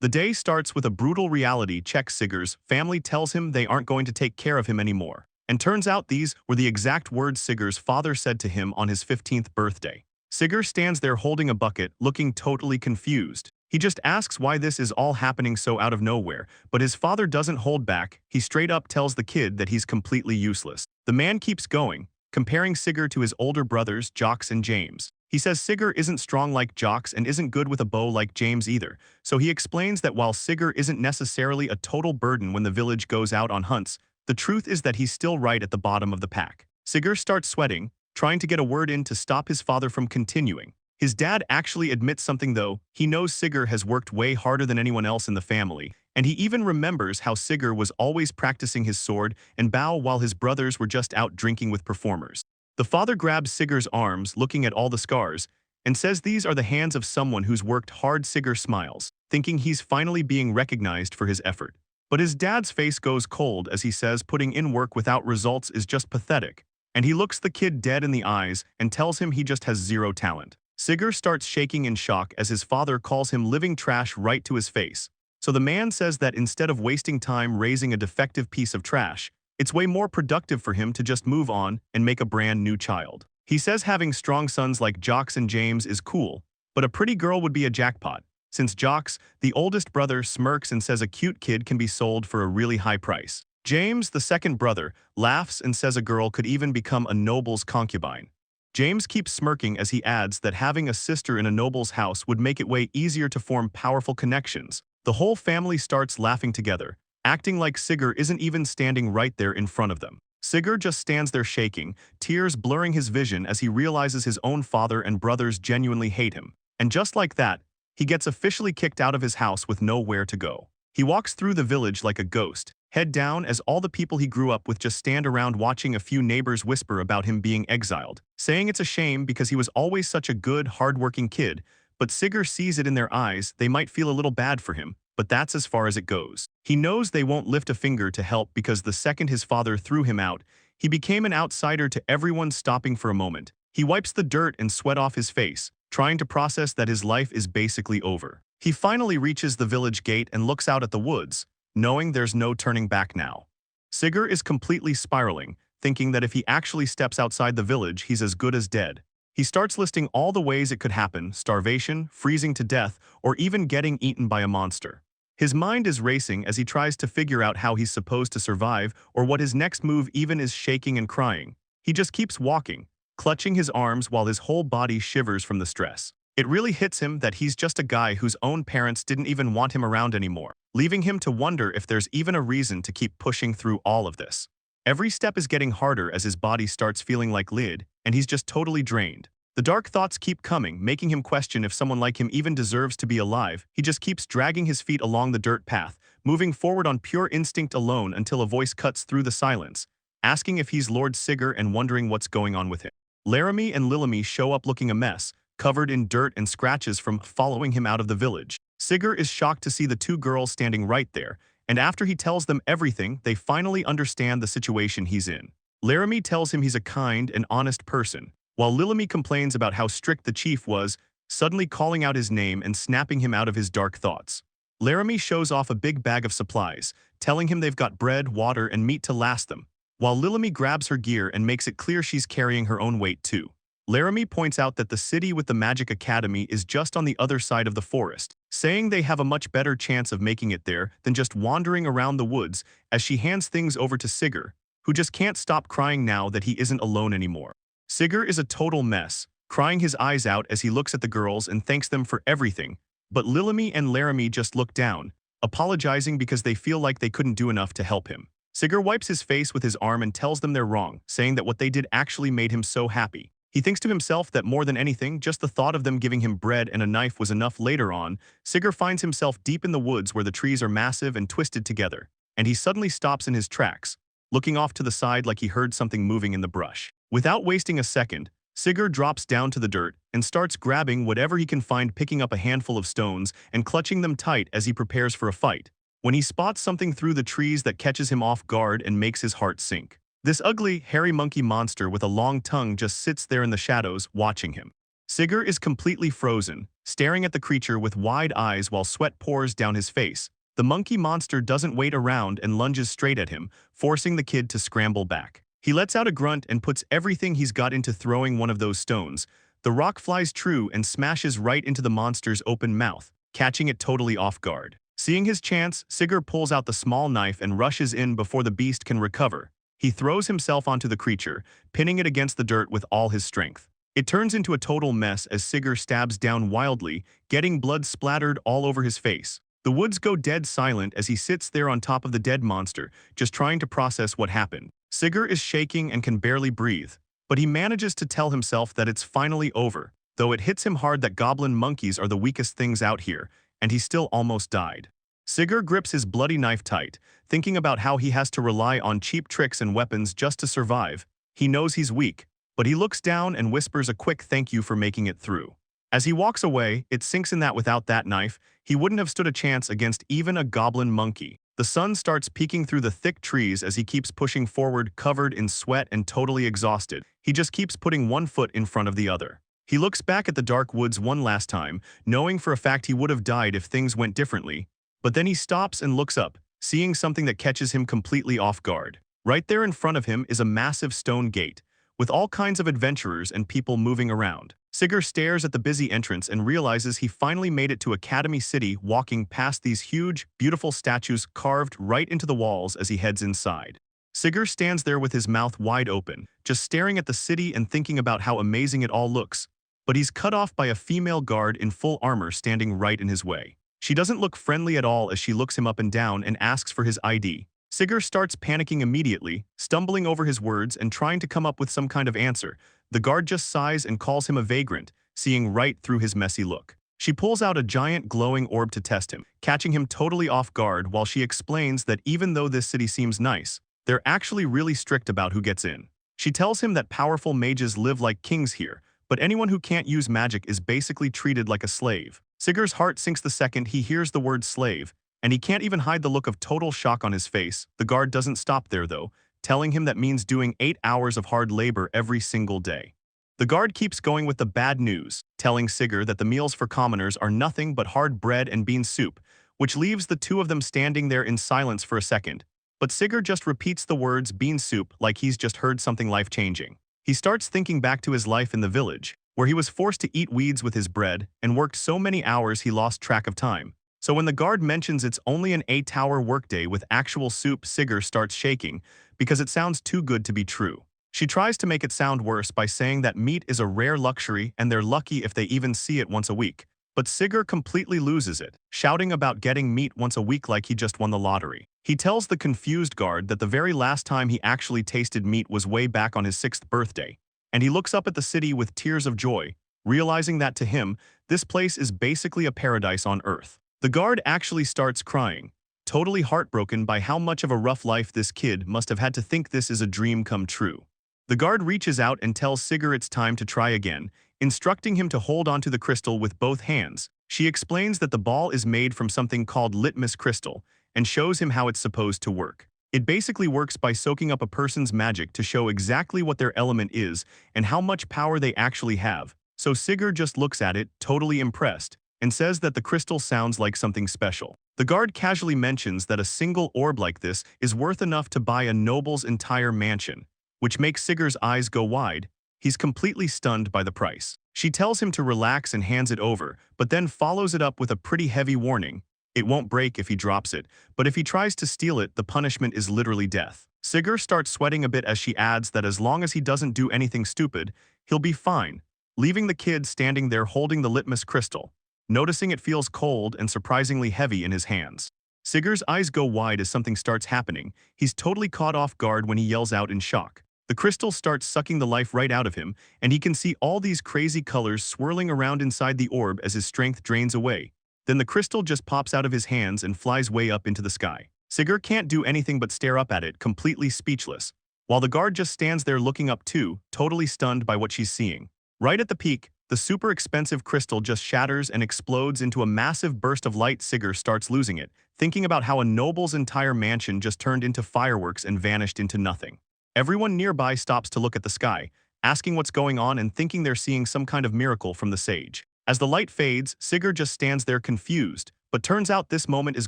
The day starts with a brutal reality check. Sigur's family tells him they aren't going to take care of him anymore. And turns out these were the exact words Sigur's father said to him on his 15th birthday. Sigur stands there holding a bucket, looking totally confused. He just asks why this is all happening so out of nowhere, but his father doesn't hold back. He straight up tells the kid that he's completely useless. The man keeps going, comparing Sigur to his older brothers, Jocks and James. He says Sigur isn't strong like Jocks and isn't good with a bow like James either, so he explains that while Sigur isn't necessarily a total burden when the village goes out on hunts, the truth is that he's still right at the bottom of the pack. Sigur starts sweating, trying to get a word in to stop his father from continuing. His dad actually admits something though. He knows Sigur has worked way harder than anyone else in the family, and he even remembers how Sigur was always practicing his sword and bow while his brothers were just out drinking with performers. The father grabs Sigur's arms, looking at all the scars, and says these are the hands of someone who's worked hard. Sigur smiles, thinking he's finally being recognized for his effort. But his dad's face goes cold as he says putting in work without results is just pathetic, and he looks the kid dead in the eyes and tells him he just has zero talent. Sigur starts shaking in shock as his father calls him living trash right to his face. So the man says that instead of wasting time raising a defective piece of trash, it's way more productive for him to just move on and make a brand new child. He says having strong sons like Jocks and James is cool, but a pretty girl would be a jackpot, since Jocks, the oldest brother, smirks and says a cute kid can be sold for a really high price. James, the second brother, laughs and says a girl could even become a noble's concubine. James keeps smirking as he adds that having a sister in a noble's house would make it way easier to form powerful connections. The whole family starts laughing together, acting like Sigur isn't even standing right there in front of them. Sigur just stands there shaking, tears blurring his vision as he realizes his own father and brothers genuinely hate him. And just like that, he gets officially kicked out of his house with nowhere to go. He walks through the village like a ghost, head down as all the people he grew up with just stand around watching. A few neighbors whisper about him being exiled, saying it's a shame because he was always such a good, hardworking kid, but Sigur sees it in their eyes. They might feel a little bad for him, but that's as far as it goes. He knows they won't lift a finger to help because the second his father threw him out, he became an outsider to everyone. Stopping for a moment, he wipes the dirt and sweat off his face, trying to process that his life is basically over. He finally reaches the village gate and looks out at the woods, knowing there's no turning back now. Sigur is completely spiraling, thinking that if he actually steps outside the village, he's as good as dead. He starts listing all the ways it could happen: starvation, freezing to death, or even getting eaten by a monster. His mind is racing as he tries to figure out how he's supposed to survive or what his next move even is. Shaking and crying, he just keeps walking, clutching his arms while his whole body shivers from the stress. It really hits him that he's just a guy whose own parents didn't even want him around anymore, leaving him to wonder if there's even a reason to keep pushing through all of this. Every step is getting harder as his body starts feeling like lead, and he's just totally drained. The dark thoughts keep coming, making him question if someone like him even deserves to be alive. He just keeps dragging his feet along the dirt path, moving forward on pure instinct alone until a voice cuts through the silence, asking if he's Lord Sigur and wondering what's going on with him. Laramie and Lilamy show up looking a mess, covered in dirt and scratches from following him out of the village. Sigur is shocked to see the two girls standing right there, and after he tells them everything, they finally understand the situation he's in. Laramie tells him he's a kind and honest person, while Lilamy complains about how strict the chief was, suddenly calling out his name and snapping him out of his dark thoughts. Laramie shows off a big bag of supplies, telling him they've got bread, water, and meat to last them, while Lilamy grabs her gear and makes it clear she's carrying her own weight too. Laramie points out that the city with the Magic Academy is just on the other side of the forest, saying they have a much better chance of making it there than just wandering around the woods, as she hands things over to Sigur, who just can't stop crying now that he isn't alone anymore. Sigur is a total mess, crying his eyes out as he looks at the girls and thanks them for everything, but Lilamy and Laramie just look down, apologizing because they feel like they couldn't do enough to help him. Sigur wipes his face with his arm and tells them they're wrong, saying that what they did actually made him so happy. He thinks to himself that more than anything, just the thought of them giving him bread and a knife was enough. Later on, Sigur finds himself deep in the woods where the trees are massive and twisted together, and he suddenly stops in his tracks, looking off to the side like he heard something moving in the brush. Without wasting a second, Sigur drops down to the dirt and starts grabbing whatever he can find, picking up a handful of stones and clutching them tight as he prepares for a fight, when he spots something through the trees that catches him off guard and makes his heart sink. This ugly, hairy monkey monster with a long tongue just sits there in the shadows, watching him. Sigurd is completely frozen, staring at the creature with wide eyes while sweat pours down his face. The monkey monster doesn't wait around and lunges straight at him, forcing the kid to scramble back. He lets out a grunt and puts everything he's got into throwing one of those stones. The rock flies true and smashes right into the monster's open mouth, catching it totally off guard. Seeing his chance, Sigurd pulls out the small knife and rushes in before the beast can recover. He throws himself onto the creature, pinning it against the dirt with all his strength. It turns into a total mess as Sigurd stabs down wildly, getting blood splattered all over his face. The woods go dead silent as he sits there on top of the dead monster, just trying to process what happened. Sigurd is shaking and can barely breathe, but he manages to tell himself that it's finally over, though it hits him hard that goblin monkeys are the weakest things out here, and he still almost died. Sigurd grips his bloody knife tight, thinking about how he has to rely on cheap tricks and weapons just to survive. He knows he's weak, but he looks down and whispers a quick thank you for making it through. As he walks away, it sinks in that without that knife, he wouldn't have stood a chance against even a goblin monkey. The sun starts peeking through the thick trees as he keeps pushing forward, covered in sweat and totally exhausted. He just keeps putting one foot in front of the other. He looks back at the dark woods one last time, knowing for a fact he would have died if things went differently. But then he stops and looks up, seeing something that catches him completely off guard. Right there in front of him is a massive stone gate, with all kinds of adventurers and people moving around. Sigurd stares at the busy entrance and realizes he finally made it to Academy City, walking past these huge, beautiful statues carved right into the walls as he heads inside. Sigurd stands there with his mouth wide open, just staring at the city and thinking about how amazing it all looks. But he's cut off by a female guard in full armor standing right in his way. She doesn't look friendly at all as she looks him up and down and asks for his ID. Sigurd starts panicking immediately, stumbling over his words and trying to come up with some kind of answer. The guard just sighs and calls him a vagrant, seeing right through his messy look. She pulls out a giant glowing orb to test him, catching him totally off guard while she explains that even though this city seems nice, they're actually really strict about who gets in. She tells him that powerful mages live like kings here, but anyone who can't use magic is basically treated like a slave. Sigurd's heart sinks the second he hears the word slave, and he can't even hide the look of total shock on his face. The guard doesn't stop there though, telling him that means doing 8 hours of hard labor every single day. The guard keeps going with the bad news, telling Sigurd that the meals for commoners are nothing but hard bread and bean soup, which leaves the two of them standing there in silence for a second. But Sigurd just repeats the words bean soup like he's just heard something life-changing. He starts thinking back to his life in the village, where he was forced to eat weeds with his bread and worked so many hours he lost track of time. So when the guard mentions it's only an 8-hour workday with actual soup, Sigurd starts shaking because it sounds too good to be true. She tries to make it sound worse by saying that meat is a rare luxury and they're lucky if they even see it once a week. But Sigurd completely loses it, shouting about getting meat once a week like he just won the lottery. He tells the confused guard that the very last time he actually tasted meat was way back on his 6th birthday, and he looks up at the city with tears of joy, realizing that to him, this place is basically a paradise on earth. The guard actually starts crying, totally heartbroken by how much of a rough life this kid must have had to think this is a dream come true. The guard reaches out and tells Sigurd it's time to try again, instructing him to hold onto the crystal with both hands. She explains that the ball is made from something called litmus crystal and shows him how it's supposed to work. It basically works by soaking up a person's magic to show exactly what their element is and how much power they actually have. So Sigurd just looks at it, totally impressed, and says that the crystal sounds like something special. The guard casually mentions that a single orb like this is worth enough to buy a noble's entire mansion, which makes Sigurd's eyes go wide. He's completely stunned by the price. She tells him to relax and hands it over, but then follows it up with a pretty heavy warning. It won't break if he drops it, but if he tries to steal it, the punishment is literally death. Sigurd starts sweating a bit as she adds that as long as he doesn't do anything stupid, he'll be fine, leaving the kid standing there holding the litmus crystal, noticing it feels cold and surprisingly heavy in his hands. Sigurd's eyes go wide as something starts happening. He's totally caught off guard when he yells out in shock. The crystal starts sucking the life right out of him, and he can see all these crazy colors swirling around inside the orb as his strength drains away. Then the crystal just pops out of his hands and flies way up into the sky. Sigurd can't do anything but stare up at it, completely speechless, while the guard just stands there looking up too, totally stunned by what she's seeing. Right at the peak, the super expensive crystal just shatters and explodes into a massive burst of light. Sigurd starts losing it, thinking about how a noble's entire mansion just turned into fireworks and vanished into nothing. Everyone nearby stops to look at the sky, asking what's going on and thinking they're seeing some kind of miracle from the sage. As the light fades, Sigurd just stands there confused, but turns out this moment is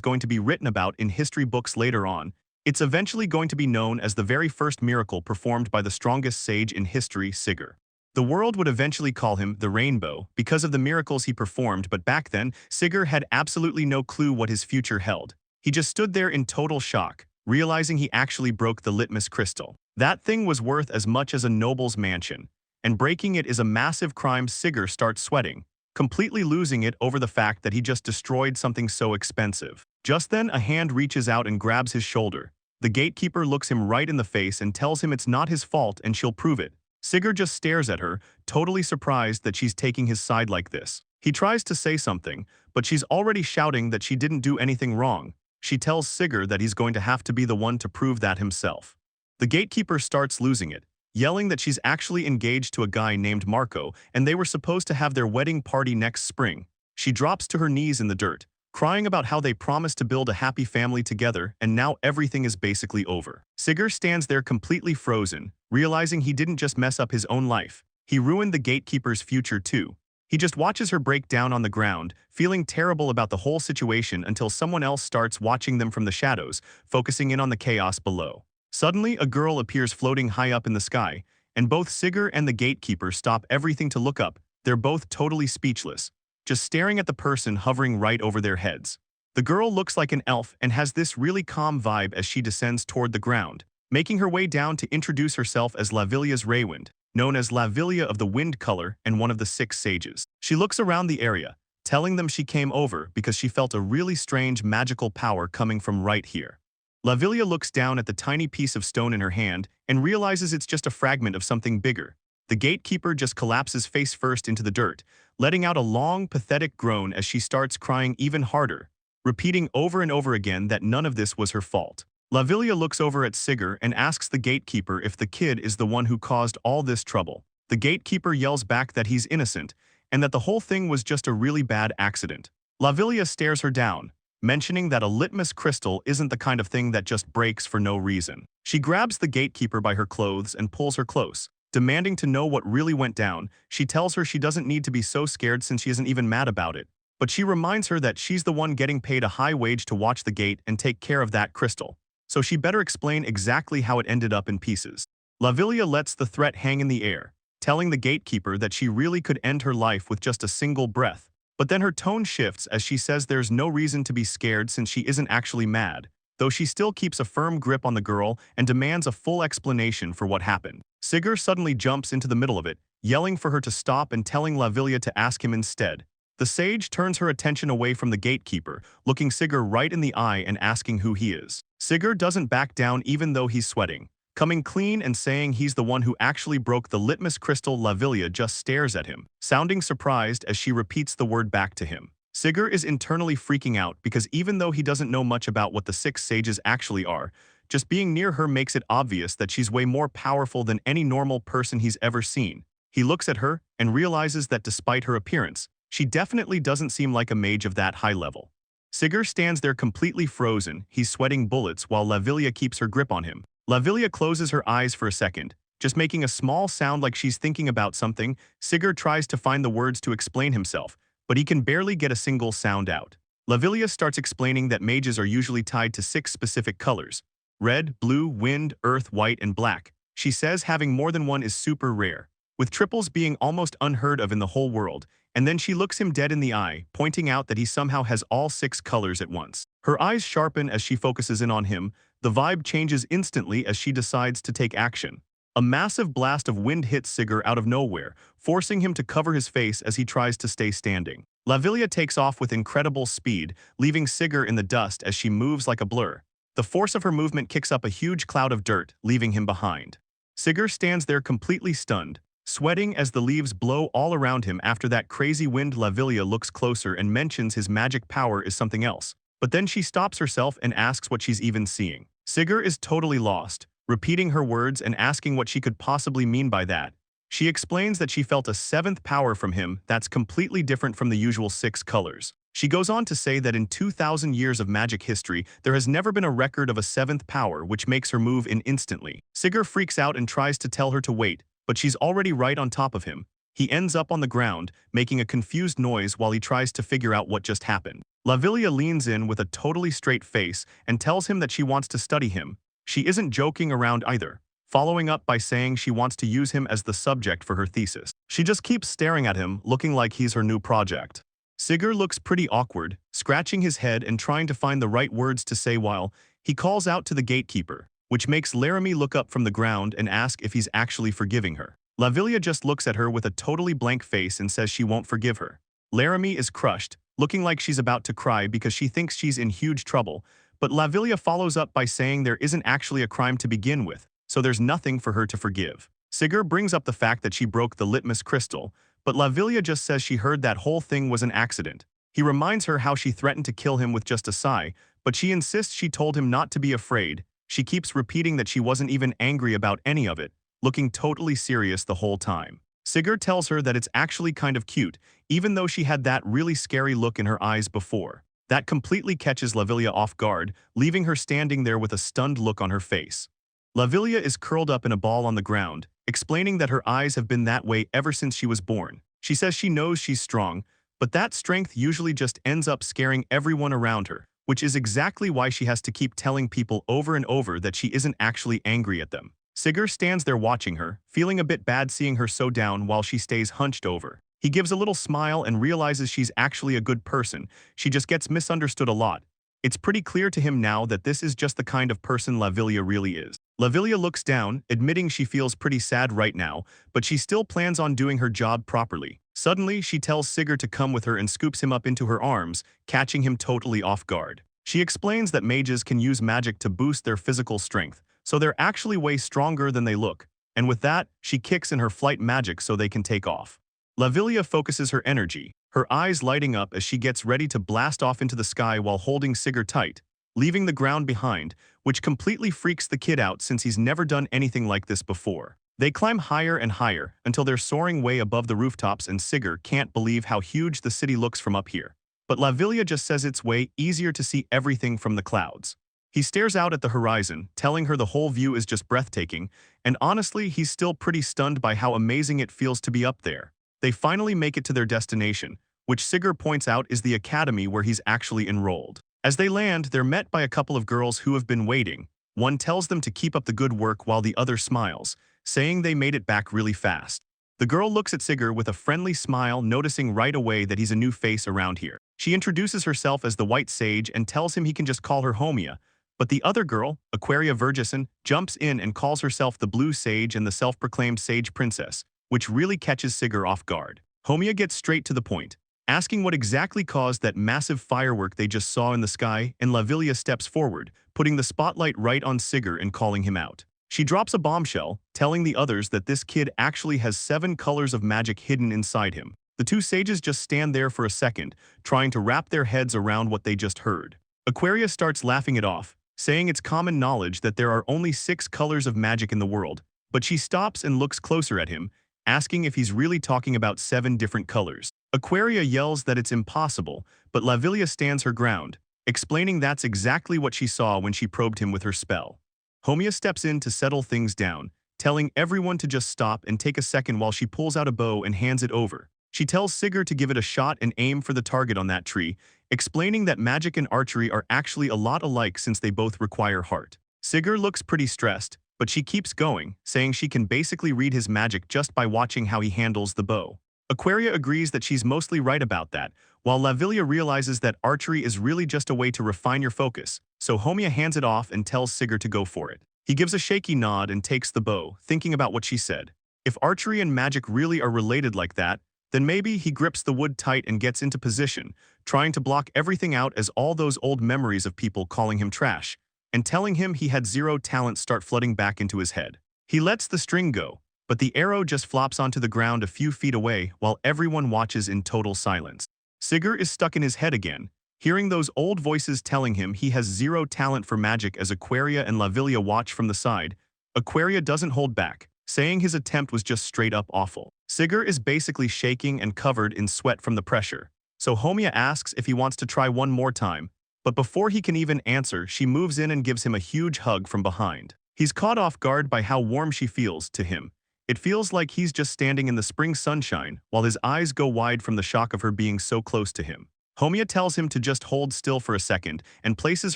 going to be written about in history books later on. It's eventually going to be known as the very first miracle performed by the strongest sage in history, Sigurd. The world would eventually call him the Rainbow because of the miracles he performed, but back then, Sigurd had absolutely no clue what his future held. He just stood there in total shock, realizing he actually broke the litmus crystal. That thing was worth as much as a noble's mansion, and breaking it is a massive crime. Sigurd starts sweating, completely losing it over the fact that he just destroyed something so expensive. Just then, a hand reaches out and grabs his shoulder. The gatekeeper looks him right in the face and tells him it's not his fault and she'll prove it. Sigurd just stares at her, totally surprised that she's taking his side like this. He tries to say something, but she's already shouting that she didn't do anything wrong. She tells Sigurd that he's going to have to be the one to prove that himself. The gatekeeper starts losing it, yelling that she's actually engaged to a guy named Marco and they were supposed to have their wedding party next spring. She drops to her knees in the dirt, crying about how they promised to build a happy family together and now everything is basically over. Sigurd stands there completely frozen, realizing he didn't just mess up his own life, he ruined the gatekeeper's future too. He just watches her break down on the ground, feeling terrible about the whole situation until someone else starts watching them from the shadows, focusing in on the chaos below. Suddenly, a girl appears floating high up in the sky, and both Sigurd and the gatekeeper stop everything to look up. They're both totally speechless, just staring at the person hovering right over their heads. The girl looks like an elf and has this really calm vibe as she descends toward the ground, making her way down to introduce herself as Lavilia's Raywind, known as Lavilia of the Wind color and one of the 6 sages. She looks around the area, telling them she came over because she felt a really strange magical power coming from right here. Lavilia looks down at the tiny piece of stone in her hand and realizes it's just a fragment of something bigger. The gatekeeper just collapses face first into the dirt, letting out a long, pathetic groan as she starts crying even harder, repeating over and over again that none of this was her fault. Lavilia looks over at Sigurd and asks the gatekeeper if the kid is the one who caused all this trouble. The gatekeeper yells back that he's innocent and that the whole thing was just a really bad accident. Lavilia stares her down, mentioning that a litmus crystal isn't the kind of thing that just breaks for no reason. She grabs the gatekeeper by her clothes and pulls her close, demanding to know what really went down. She tells her she doesn't need to be so scared since she isn't even mad about it, but she reminds her that she's the one getting paid a high wage to watch the gate and take care of that crystal, so she better explain exactly how it ended up in pieces. Lavilia lets the threat hang in the air, telling the gatekeeper that she really could end her life with just a single breath. But then her tone shifts as she says there's no reason to be scared since she isn't actually mad, though she still keeps a firm grip on the girl and demands a full explanation for what happened. Sigurd suddenly jumps into the middle of it, yelling for her to stop and telling Lavilia to ask him instead. The sage turns her attention away from the gatekeeper, looking Sigurd right in the eye and asking who he is. Sigurd doesn't back down even though he's sweating, coming clean and saying he's the one who actually broke the litmus crystal. Lavilia just stares at him, sounding surprised as she repeats the word back to him. Sigurd is internally freaking out because even though he doesn't know much about what the 6 sages actually are, just being near her makes it obvious that she's way more powerful than any normal person he's ever seen. He looks at her and realizes that despite her appearance, she definitely doesn't seem like a mage of that high level. Sigurd stands there completely frozen, he's sweating bullets while Lavilia keeps her grip on him. Lavilia closes her eyes for a second, just making a small sound like she's thinking about something. Sigurd tries to find the words to explain himself, but he can barely get a single sound out. Lavilia starts explaining that mages are usually tied to 6 specific colors: red, blue, wind, earth, white, and black. She says having more than one is super rare, with triples being almost unheard of in the whole world, and then she looks him dead in the eye, pointing out that he somehow has all 6 colors at once. Her eyes sharpen as she focuses in on him. The vibe changes instantly as she decides to take action. A massive blast of wind hits Sigurd out of nowhere, forcing him to cover his face as he tries to stay standing. Lavilia takes off with incredible speed, leaving Sigurd in the dust as she moves like a blur. The force of her movement kicks up a huge cloud of dirt, leaving him behind. Sigurd stands there completely stunned, sweating as the leaves blow all around him. After that crazy wind, Lavilia looks closer and mentions his magic power is something else, but then she stops herself and asks what she's even seeing. Sigurd is totally lost, repeating her words and asking what she could possibly mean by that. She explains that she felt a 7th power from him that's completely different from the usual 6 colors. She goes on to say that in 2,000 years of magic history, there has never been a record of a 7th power, which makes her move in instantly. Sigurd freaks out and tries to tell her to wait, but she's already right on top of him. He ends up on the ground, making a confused noise while he tries to figure out what just happened. Lavilia leans in with a totally straight face and tells him that she wants to study him. She isn't joking around either, following up by saying she wants to use him as the subject for her thesis. She just keeps staring at him, looking like he's her new project. Sigurd looks pretty awkward, scratching his head and trying to find the right words to say while he calls out to the gatekeeper, which makes Laramie look up from the ground and ask if he's actually forgiving her. Lavilia just looks at her with a totally blank face and says she won't forgive her. Laramie is crushed, looking like she's about to cry because she thinks she's in huge trouble, but Lavilia follows up by saying there isn't actually a crime to begin with, so there's nothing for her to forgive. Sigurd brings up the fact that she broke the litmus crystal, but Lavilia just says she heard that whole thing was an accident. He reminds her how she threatened to kill him with just a sigh, but she insists she told him not to be afraid. She keeps repeating that she wasn't even angry about any of it, looking totally serious the whole time. Sigurd tells her that it's actually kind of cute, even though she had that really scary look in her eyes before. That completely catches Lavilia off guard, leaving her standing there with a stunned look on her face. Lavilia is curled up in a ball on the ground, explaining that her eyes have been that way ever since she was born. She says she knows she's strong, but that strength usually just ends up scaring everyone around her, which is exactly why she has to keep telling people over and over that she isn't actually angry at them. Sigurd stands there watching her, feeling a bit bad seeing her so down while she stays hunched over. He gives a little smile and realizes she's actually a good person, she just gets misunderstood a lot. It's pretty clear to him now that this is just the kind of person Lavilia really is. Lavilia looks down, admitting she feels pretty sad right now, but she still plans on doing her job properly. Suddenly, she tells Sigurd to come with her and scoops him up into her arms, catching him totally off guard. She explains that mages can use magic to boost their physical strength, so they're actually way stronger than they look, and with that, she kicks in her flight magic so they can take off. Lavilia focuses her energy, her eyes lighting up as she gets ready to blast off into the sky while holding Sigurd tight, leaving the ground behind, which completely freaks the kid out since he's never done anything like this before. They climb higher and higher until they're soaring way above the rooftops and Sigurd can't believe how huge the city looks from up here. But Lavilia just says it's way easier to see everything from the clouds. He stares out at the horizon, telling her the whole view is just breathtaking, and honestly, he's still pretty stunned by how amazing it feels to be up there. They finally make it to their destination, which Sigurd points out is the academy where he's actually enrolled. As they land, they're met by a couple of girls who have been waiting. One tells them to keep up the good work while the other smiles, saying they made it back really fast. The girl looks at Sigurd with a friendly smile, noticing right away that he's a new face around here. She introduces herself as the White Sage and tells him he can just call her Homia, but the other girl, Aquaria Vergison, jumps in and calls herself the Blue Sage and the self-proclaimed Sage Princess, which really catches Sigurd off guard. Homia gets straight to the point, asking what exactly caused that massive firework they just saw in the sky, and Lavilia steps forward, putting the spotlight right on Sigurd and calling him out. She drops a bombshell, telling the others that this kid actually has 7 colors of magic hidden inside him. The two sages just stand there for a second, trying to wrap their heads around what they just heard. Aquaria starts laughing it off, saying it's common knowledge that there are only 6 colors of magic in the world, but she stops and looks closer at him, asking if he's really talking about 7 different colors. Aquaria yells that it's impossible, but Lavilia stands her ground, explaining that's exactly what she saw when she probed him with her spell. Homia steps in to settle things down, telling everyone to just stop and take a second while she pulls out a bow and hands it over. She tells Sigurd to give it a shot and aim for the target on that tree, explaining that magic and archery are actually a lot alike since they both require heart. Sigurd looks pretty stressed, but she keeps going, saying she can basically read his magic just by watching how he handles the bow. Aquaria agrees that she's mostly right about that, while Lavilia realizes that archery is really just a way to refine your focus, so Homia hands it off and tells Sigurd to go for it. He gives a shaky nod and takes the bow, thinking about what she said. If archery and magic really are related like that, then maybe he grips the wood tight and gets into position, trying to block everything out as all those old memories of people calling him trash, and telling him he had 0 talent start flooding back into his head. He lets the string go, but the arrow just flops onto the ground a few feet away while everyone watches in total silence. Sigurd is stuck in his head again, hearing those old voices telling him he has 0 talent for magic as Aquaria and Lavilia watch from the side. Aquaria doesn't hold back, saying his attempt was just straight up awful. Sigurd is basically shaking and covered in sweat from the pressure, so Homia asks if he wants to try one more time, but before he can even answer, she moves in and gives him a huge hug from behind. He's caught off guard by how warm she feels to him, It feels like he's just standing in the spring sunshine while his eyes go wide from the shock of her being so close to him. Homiya tells him to just hold still for a second and places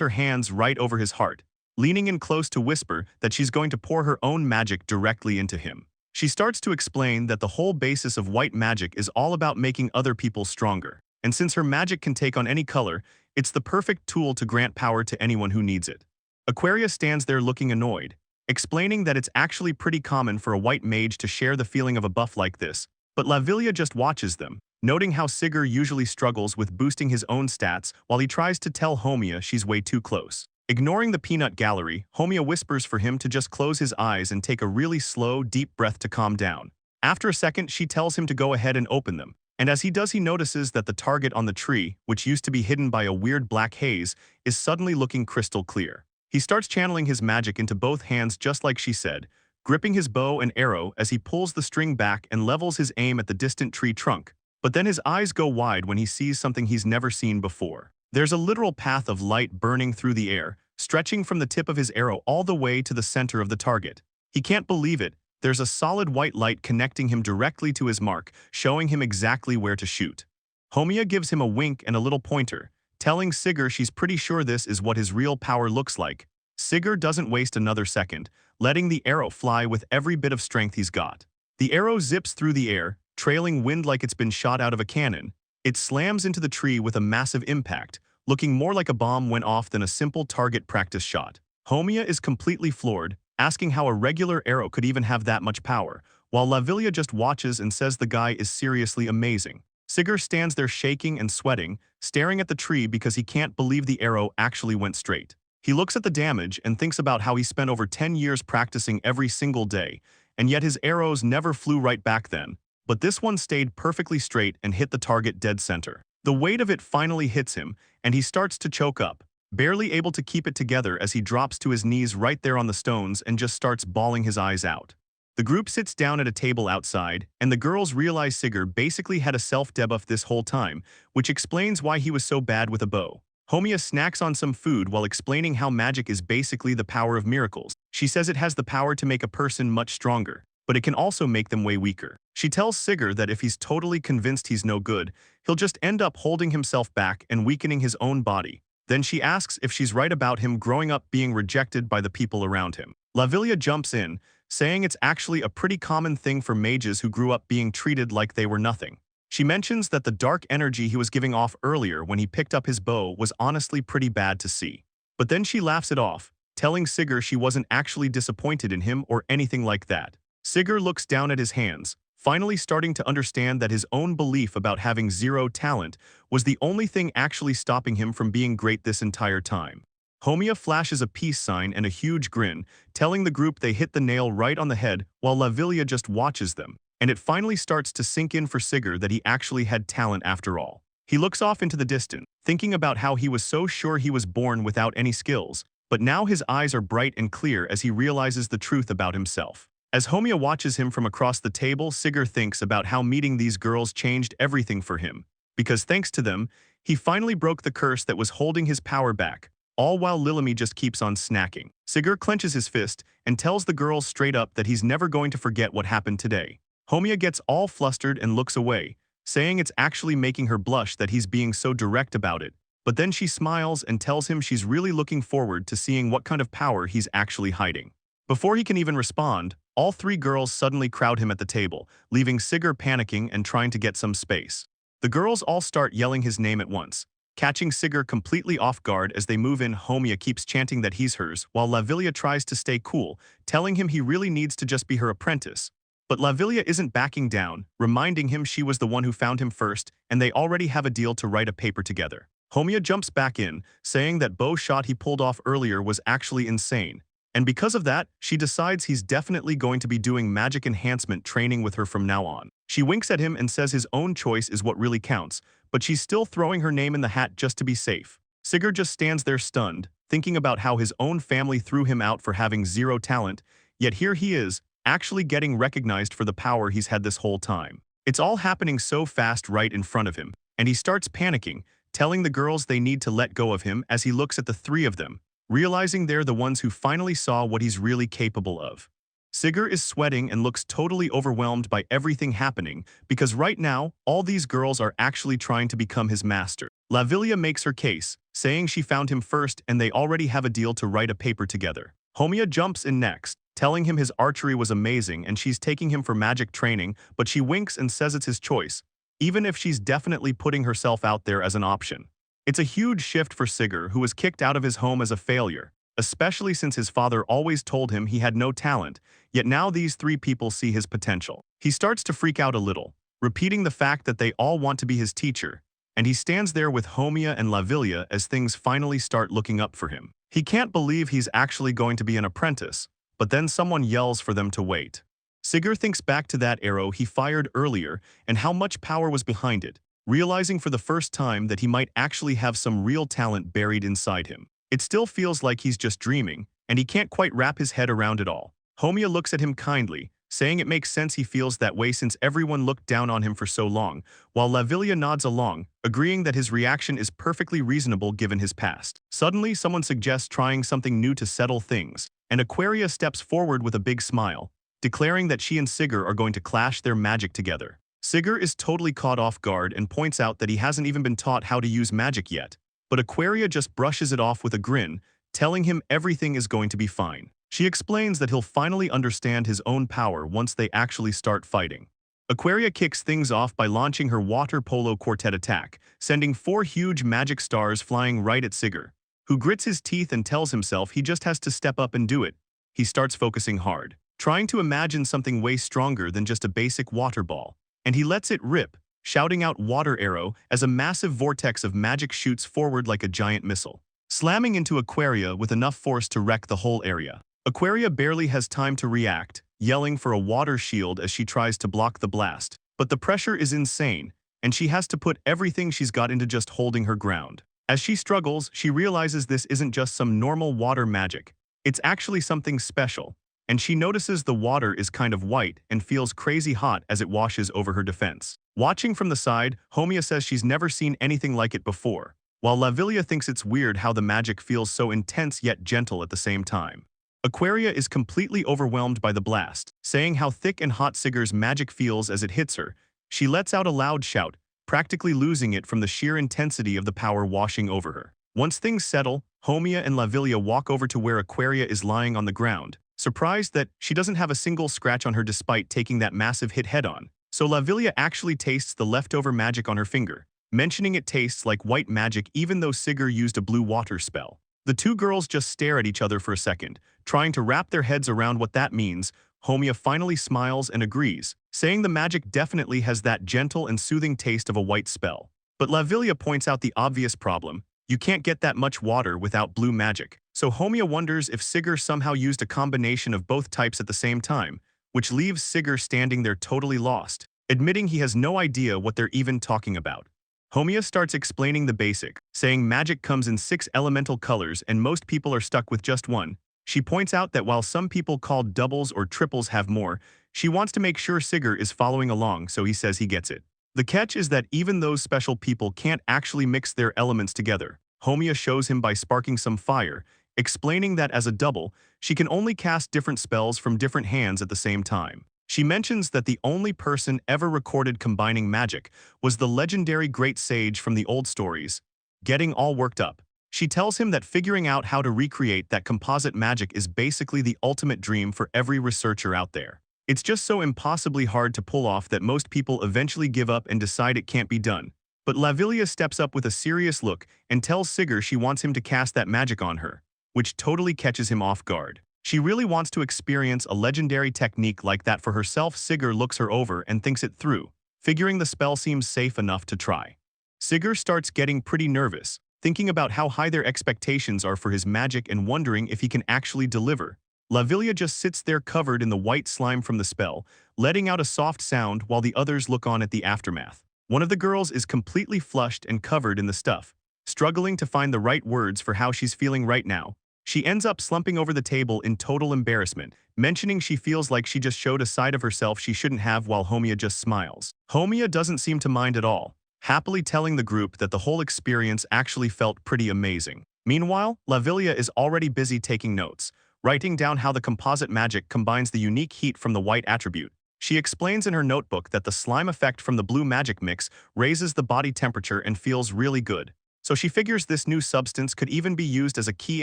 her hands right over his heart, leaning in close to whisper that she's going to pour her own magic directly into him. She starts to explain that the whole basis of white magic is all about making other people stronger. And since her magic can take on any color, it's the perfect tool to grant power to anyone who needs it. Aquaria stands there looking annoyed, explaining that it's actually pretty common for a white mage to share the feeling of a buff like this, but Lavilia just watches them, noting how Sigurd usually struggles with boosting his own stats while he tries to tell Homiya she's way too close. Ignoring the peanut gallery, Homiya whispers for him to just close his eyes and take a really slow, deep breath to calm down. After a second, she tells him to go ahead and open them, and as he does, he notices that the target on the tree, which used to be hidden by a weird black haze, is suddenly looking crystal clear. He starts channeling his magic into both hands just like she said, gripping his bow and arrow as he pulls the string back and levels his aim at the distant tree trunk. But then his eyes go wide when he sees something he's never seen before. There's a literal path of light burning through the air, stretching from the tip of his arrow all the way to the center of the target. He can't believe it. There's a solid white light connecting him directly to his mark, showing him exactly where to shoot. Homiya gives him a wink and a little pointer, telling Sigurd she's pretty sure this is what his real power looks like. Sigurd doesn't waste another second, letting the arrow fly with every bit of strength he's got. The arrow zips through the air, trailing wind like it's been shot out of a cannon. It slams into the tree with a massive impact, looking more like a bomb went off than a simple target practice shot. Homiya is completely floored, asking how a regular arrow could even have that much power, while Lavilia just watches and says the guy is seriously amazing. Sigurd stands there shaking and sweating, staring at the tree because he can't believe the arrow actually went straight. He looks at the damage and thinks about how he spent over 10 years practicing every single day, and yet his arrows never flew right back then, but this one stayed perfectly straight and hit the target dead center. The weight of it finally hits him, and he starts to choke up, barely able to keep it together as he drops to his knees right there on the stones and just starts bawling his eyes out. The group sits down at a table outside, and the girls realize Sigurd basically had a self-debuff this whole time, which explains why he was so bad with a bow. Homiya snacks on some food while explaining how magic is basically the power of miracles. She says it has the power to make a person much stronger, but it can also make them way weaker. She tells Sigurd that if he's totally convinced he's no good, he'll just end up holding himself back and weakening his own body. Then she asks if she's right about him growing up being rejected by the people around him. Lavilia jumps in, saying it's actually a pretty common thing for mages who grew up being treated like they were nothing. She mentions that the dark energy he was giving off earlier when he picked up his bow was honestly pretty bad to see. But then she laughs it off, telling Sigurd she wasn't actually disappointed in him or anything like that. Sigurd looks down at his hands, finally starting to understand that his own belief about having zero talent was the only thing actually stopping him from being great this entire time. Homiya flashes a peace sign and a huge grin, telling the group they hit the nail right on the head while Lavilia just watches them, and it finally starts to sink in for Sigurd that he actually had talent after all. He looks off into the distance, thinking about how he was so sure he was born without any skills, but now his eyes are bright and clear as he realizes the truth about himself. As Homiya watches him from across the table, Sigurd thinks about how meeting these girls changed everything for him, because thanks to them, he finally broke the curse that was holding his power back, all while Lilimi just keeps on snacking. Sigurd clenches his fist and tells the girls straight up that he's never going to forget what happened today. Homiya gets all flustered and looks away, saying it's actually making her blush that he's being so direct about it, but then she smiles and tells him she's really looking forward to seeing what kind of power he's actually hiding. Before he can even respond, all three girls suddenly crowd him at the table, leaving Sigurd panicking and trying to get some space. The girls all start yelling his name at once, catching Sigurd completely off guard as they move in. Homiya keeps chanting that he's hers, while Lavilia tries to stay cool, telling him he really needs to just be her apprentice. But Lavilia isn't backing down, reminding him she was the one who found him first, and they already have a deal to write a paper together. Homiya jumps back in, saying that bow shot he pulled off earlier was actually insane, and because of that, she decides he's definitely going to be doing magic enhancement training with her from now on. She winks at him and says his own choice is what really counts, but she's still throwing her name in the hat just to be safe. Sigurd just stands there stunned, thinking about how his own family threw him out for having zero talent, yet here he is, actually getting recognized for the power he's had this whole time. It's all happening so fast right in front of him, and he starts panicking, telling the girls they need to let go of him as he looks at the three of them, realizing they're the ones who finally saw what he's really capable of. Sigur is sweating and looks totally overwhelmed by everything happening because right now, all these girls are actually trying to become his master. Lavilia makes her case, saying she found him first and they already have a deal to write a paper together. Homia jumps in next, telling him his archery was amazing and she's taking him for magic training, but she winks and says it's his choice, even if she's definitely putting herself out there as an option. It's a huge shift for Sigur, who was kicked out of his home as a failure, especially since his father always told him he had no talent, yet now these three people see his potential. He starts to freak out a little, repeating the fact that they all want to be his teacher, and he stands there with Homia and Lavilia as things finally start looking up for him. He can't believe he's actually going to be an apprentice, but then someone yells for them to wait. Sigur thinks back to that arrow he fired earlier and how much power was behind it, realizing for the first time that he might actually have some real talent buried inside him. It still feels like he's just dreaming, and he can't quite wrap his head around it all. Homia looks at him kindly, saying it makes sense he feels that way since everyone looked down on him for so long, while Lavilia nods along, agreeing that his reaction is perfectly reasonable given his past. Suddenly, someone suggests trying something new to settle things, and Aquaria steps forward with a big smile, declaring that she and Sigur are going to clash their magic together. Sigur is totally caught off guard and points out that he hasn't even been taught how to use magic yet, but Aquaria just brushes it off with a grin, telling him everything is going to be fine. She explains that he'll finally understand his own power once they actually start fighting. Aquaria kicks things off by launching her water polo quartet attack, sending 4 huge magic stars flying right at Sigur, who grits his teeth and tells himself he just has to step up and do it. He starts focusing hard, trying to imagine something way stronger than just a basic water ball, and he lets it rip, shouting out water arrow as a massive vortex of magic shoots forward like a giant missile, slamming into Aquaria with enough force to wreck the whole area. Aquaria barely has time to react, yelling for a water shield as she tries to block the blast, but the pressure is insane, and she has to put everything she's got into just holding her ground. As she struggles, she realizes this isn't just some normal water magic. It's actually something special, and she notices the water is kind of white and feels crazy hot as it washes over her defense. Watching from the side, Homia says she's never seen anything like it before, while Lavilia thinks it's weird how the magic feels so intense yet gentle at the same time. Aquaria is completely overwhelmed by the blast, saying how thick and hot Sigur's magic feels as it hits her. She lets out a loud shout, practically losing it from the sheer intensity of the power washing over her. Once things settle, Homia and Lavilia walk over to where Aquaria is lying on the ground, surprised that she doesn't have a single scratch on her despite taking that massive hit head-on. So Lavilia actually tastes the leftover magic on her finger, mentioning it tastes like white magic even though Sigur used a blue water spell. The two girls just stare at each other for a second, trying to wrap their heads around what that means. Homia finally smiles and agrees, saying the magic definitely has that gentle and soothing taste of a white spell. But Lavilia points out the obvious problem: you can't get that much water without blue magic. So Homia wonders if Sigur somehow used a combination of both types at the same time, which leaves Sigur standing there totally lost, admitting he has no idea what they're even talking about. Homia starts explaining the basic, saying magic comes in 6 elemental colors and most people are stuck with just one. She points out that while some people called doubles or triples have more, she wants to make sure Sigur is following along, so he says he gets it. The catch is that even those special people can't actually mix their elements together. Homia shows him by sparking some fire, explaining that as a double, she can only cast different spells from different hands at the same time. She mentions that the only person ever recorded combining magic was the legendary great sage from the old stories. Getting all worked up, she tells him that figuring out how to recreate that composite magic is basically the ultimate dream for every researcher out there. It's just so impossibly hard to pull off that most people eventually give up and decide it can't be done. But Lavilia steps up with a serious look and tells Sigur she wants him to cast that magic on her, which totally catches him off guard. She really wants to experience a legendary technique like that for herself. Sigur looks her over and thinks it through, figuring the spell seems safe enough to try. Sigur starts getting pretty nervous, thinking about how high their expectations are for his magic and wondering if he can actually deliver. Lavilia just sits there covered in the white slime from the spell, letting out a soft sound while the others look on at the aftermath. One of the girls is completely flushed and covered in the stuff, struggling to find the right words for how she's feeling right now. She ends up slumping over the table in total embarrassment, mentioning she feels like she just showed a side of herself she shouldn't have while Homia just smiles. Homia doesn't seem to mind at all, happily telling the group that the whole experience actually felt pretty amazing. Meanwhile, Lavilia is already busy taking notes, writing down how the composite magic combines the unique heat from the white attribute. She explains in her notebook that the slime effect from the blue magic mix raises the body temperature and feels really good. So she figures this new substance could even be used as a key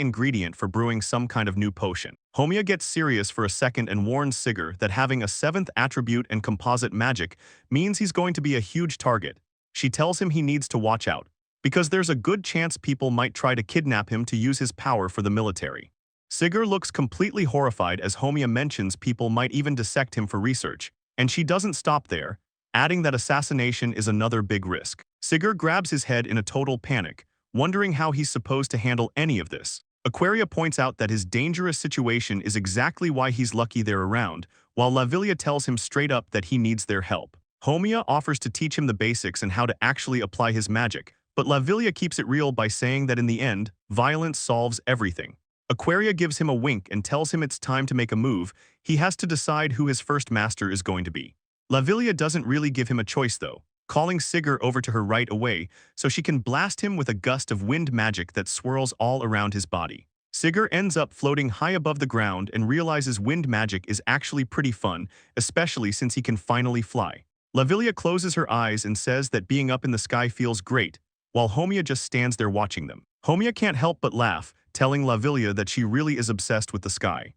ingredient for brewing some kind of new potion. Homiya gets serious for a second and warns Sigurd that having a 7th attribute and composite magic means he's going to be a huge target. She tells him he needs to watch out, because there's a good chance people might try to kidnap him to use his power for the military. Sigurd looks completely horrified as Homiya mentions people might even dissect him for research, and she doesn't stop there, adding that assassination is another big risk. Sigurd grabs his head in a total panic, wondering how he's supposed to handle any of this. Aquaria points out that his dangerous situation is exactly why he's lucky they're around, while Lavilia tells him straight up that he needs their help. Homiya offers to teach him the basics and how to actually apply his magic, but Lavilia keeps it real by saying that in the end, violence solves everything. Aquaria gives him a wink and tells him it's time to make a move. He has to decide who his first master is going to be. Lavilia doesn't really give him a choice though, calling Sigurd over to her right away so she can blast him with a gust of wind magic that swirls all around his body. Sigurd ends up floating high above the ground and realizes wind magic is actually pretty fun, especially since he can finally fly. Lavilia closes her eyes and says that being up in the sky feels great, while Homiya just stands there watching them. Homiya can't help but laugh, telling Lavilia that she really is obsessed with the sky.